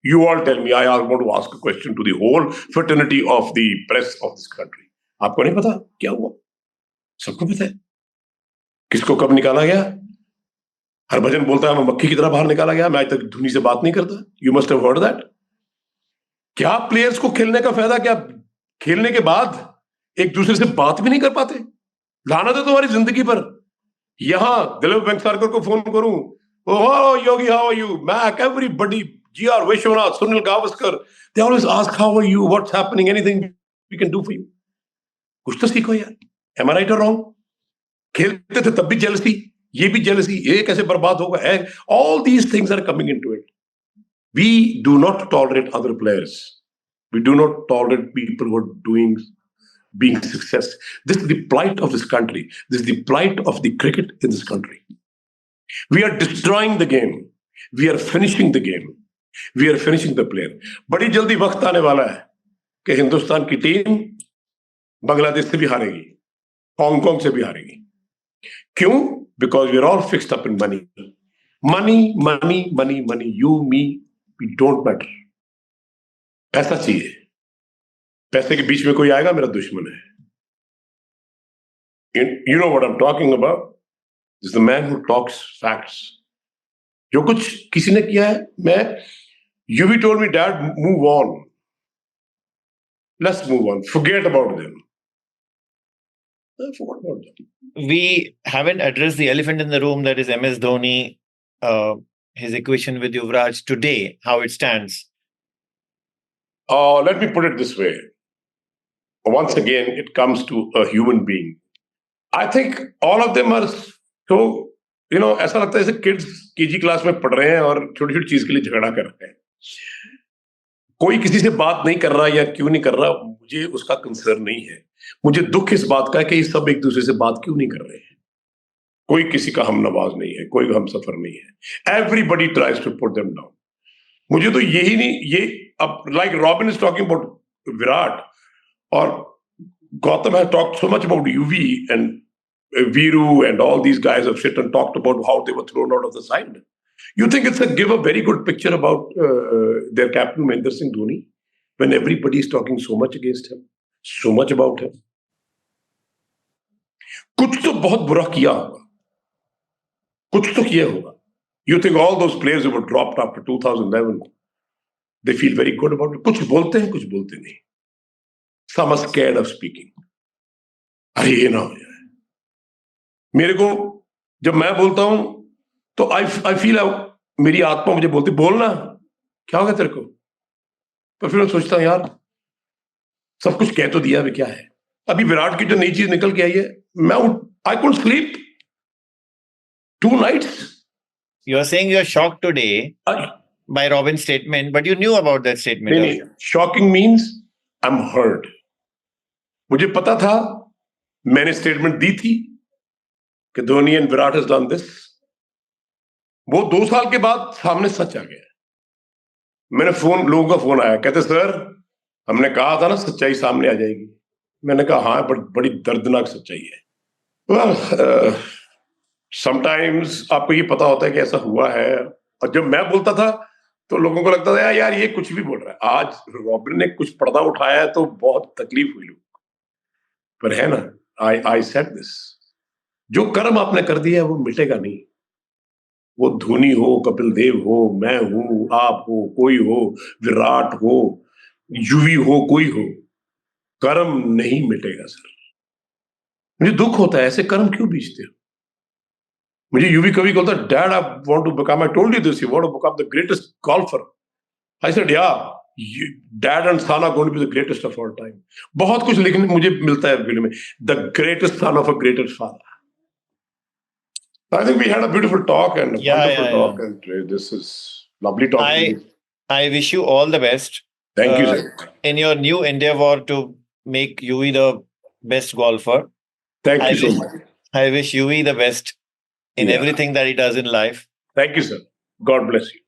B: You all tell me. I want to ask a question to the whole fraternity of the press of this country. आपको नहीं पता क्या हुआ? सबको पता है किसको कब निकाला गया। हरभजन बोलता है मैं मक्खी की तरह बाहर निकाला गया, मैं आज तक धोनी से बात नहीं करता। You must have heard that. क्या प्लेयर्स को खेलने का फायदा? क्या खेलने के बाद एक दूसरे से बात भी नहीं कर पाते? लानत है तुम्हारी जिंदगी पर। यहां दिलीप वेंकसारकर को फोन करूं, oh Yogi how are you, Mac, everybody, GR Vishwanath, Sunil Gavaskar, they always ask how are you, what's happening, anything we can do for you. कुछ तो सीखो यार। एम आई राइट और रॉन्ग? खेलते थे तब भी जेलसी, ये भी जेलसी, ये कैसे बर्बाद होगा? All these things are coming into it. We do not tolerate other players, we do not tolerate people who are doing being success. This is the plight of this country. This is the plight of the cricket in this country. We are destroying the game. We are finishing the game. We are finishing the player. बड़ी जल्दी वक्त आने वाला है कि हिंदुस्तान की team Bangladesh से भी हारेगी, हांगकांग से भी हारेगी। क्यों? Because we are all fixed up in money. Money, money, money, money. You, me, we don't matter. पैसा चाहिए। पैसे के बीच में कोई आएगा मेरा दुश्मन है। You know what I'm talking about? This is the man who talks facts. जो कुछ किसी ने किया है, you be told me, Dad, move on. Let's move on. Forget about them. Forget about them.
A: We haven't addressed the elephant in the room, that is MS Dhoni his equation with Yuvraj today, how it stands?
B: Let me put it this way. Once again, it comes to a human being. I think all of them are so, ऐसा लगता है जैसे kids KG class में पढ़ रहे हैं और छोटी छोटी चीज के लिए झगड़ा कर रहे हैं. कोई किसी से बात नहीं कर रहा या क्यों नहीं कर रहा, मुझे उसका कंसर्न नहीं है. मुझे दुख इस बात का है कि ये सब एक दूसरे से बात क्यों नहीं कर रहे हैं. कोई किसी का हम नवाज नहीं है, कोई हम सफर नहीं है. Everybody tries to put them down. मुझे तो यही नहीं, ये अब like Robin is talking about Virat और Gautam has talked so much about UV and Viru and all these guys have sit and talked about how they were thrown out of the side. You think it's give a very good picture about their captain Mahendra Singh Dhoni when everybody is talking so much against him, so much about him. कुछ तो बहुत बुरा किया होगा, कुछ तो किया होगा. You think all those players who were dropped after 2011, they feel very good about it. कुछ बोलते हैं, कुछ बोलते नहीं. Some are scared of speaking. अरे ये ना हो जाए. मेरे को जब मैं बोलता हूं तो आई फील मेरी आत्मा मुझे बोलती बोलना, क्या होगा तेरे को. पर फिर मैं सोचता हूं यार सब कुछ कह तो दिया, अभी क्या है. अभी विराट की जो नई चीज निकल के आई है, मैं I couldn't sleep 2 nights.
A: You are saying you are shocked today by Robin's statement, but you knew about that statement.
B: नहीं, shocking means I'm hurt. मुझे पता था, मैंने स्टेटमेंट दी थी कि Dhoni and Virat has done this. वो 2 साल के बाद सामने सच आ गया. मैंने लोगों का फोन आया, कहते सर हमने कहा था ना सच्चाई सामने आ जाएगी. मैंने कहा हाँ, बड़ी दर्दनाक सच्चाई है. well, समटाइम्स आपको ये पता होता है कि ऐसा हुआ है, और जब मैं बोलता था तो लोगों को लगता था यार ये कुछ भी बोल रहा है. आज रॉबिन ने कुछ पर्दा उठाया है तो बहुत तकलीफ हुई लोग, पर है ना, आई सेड दिस, जो कर्म आपने कर दिया है वो मिटेगा नहीं. वो धोनी हो, कपिल देव हो, मैं हूं, आप हो, कोई हो, विराट हो, युवी हो, कोई हो, कर्म नहीं मिटेगा सर. मुझे दुख होता है, ऐसे कर्म क्यों बीचते हो. मुझे युवी कभी बोलता, dad I want to become, I told you this, you want to become the greatest golfer. I said yeah, dad and son are going to be the greatest of all time. बहुत कुछ लिखने मुझे मिलता है film में, the greatest son of a greatest father. I think we had a beautiful talk and a wonderful talk, and this is lovely talking.
A: I wish you all the best.
B: Thank you, sir.
A: In your new endeavor to make Yuvi the best golfer.
B: Thank you so much.
A: I wish Yuvi the best in everything that he does in life.
B: Thank you, sir. God bless you.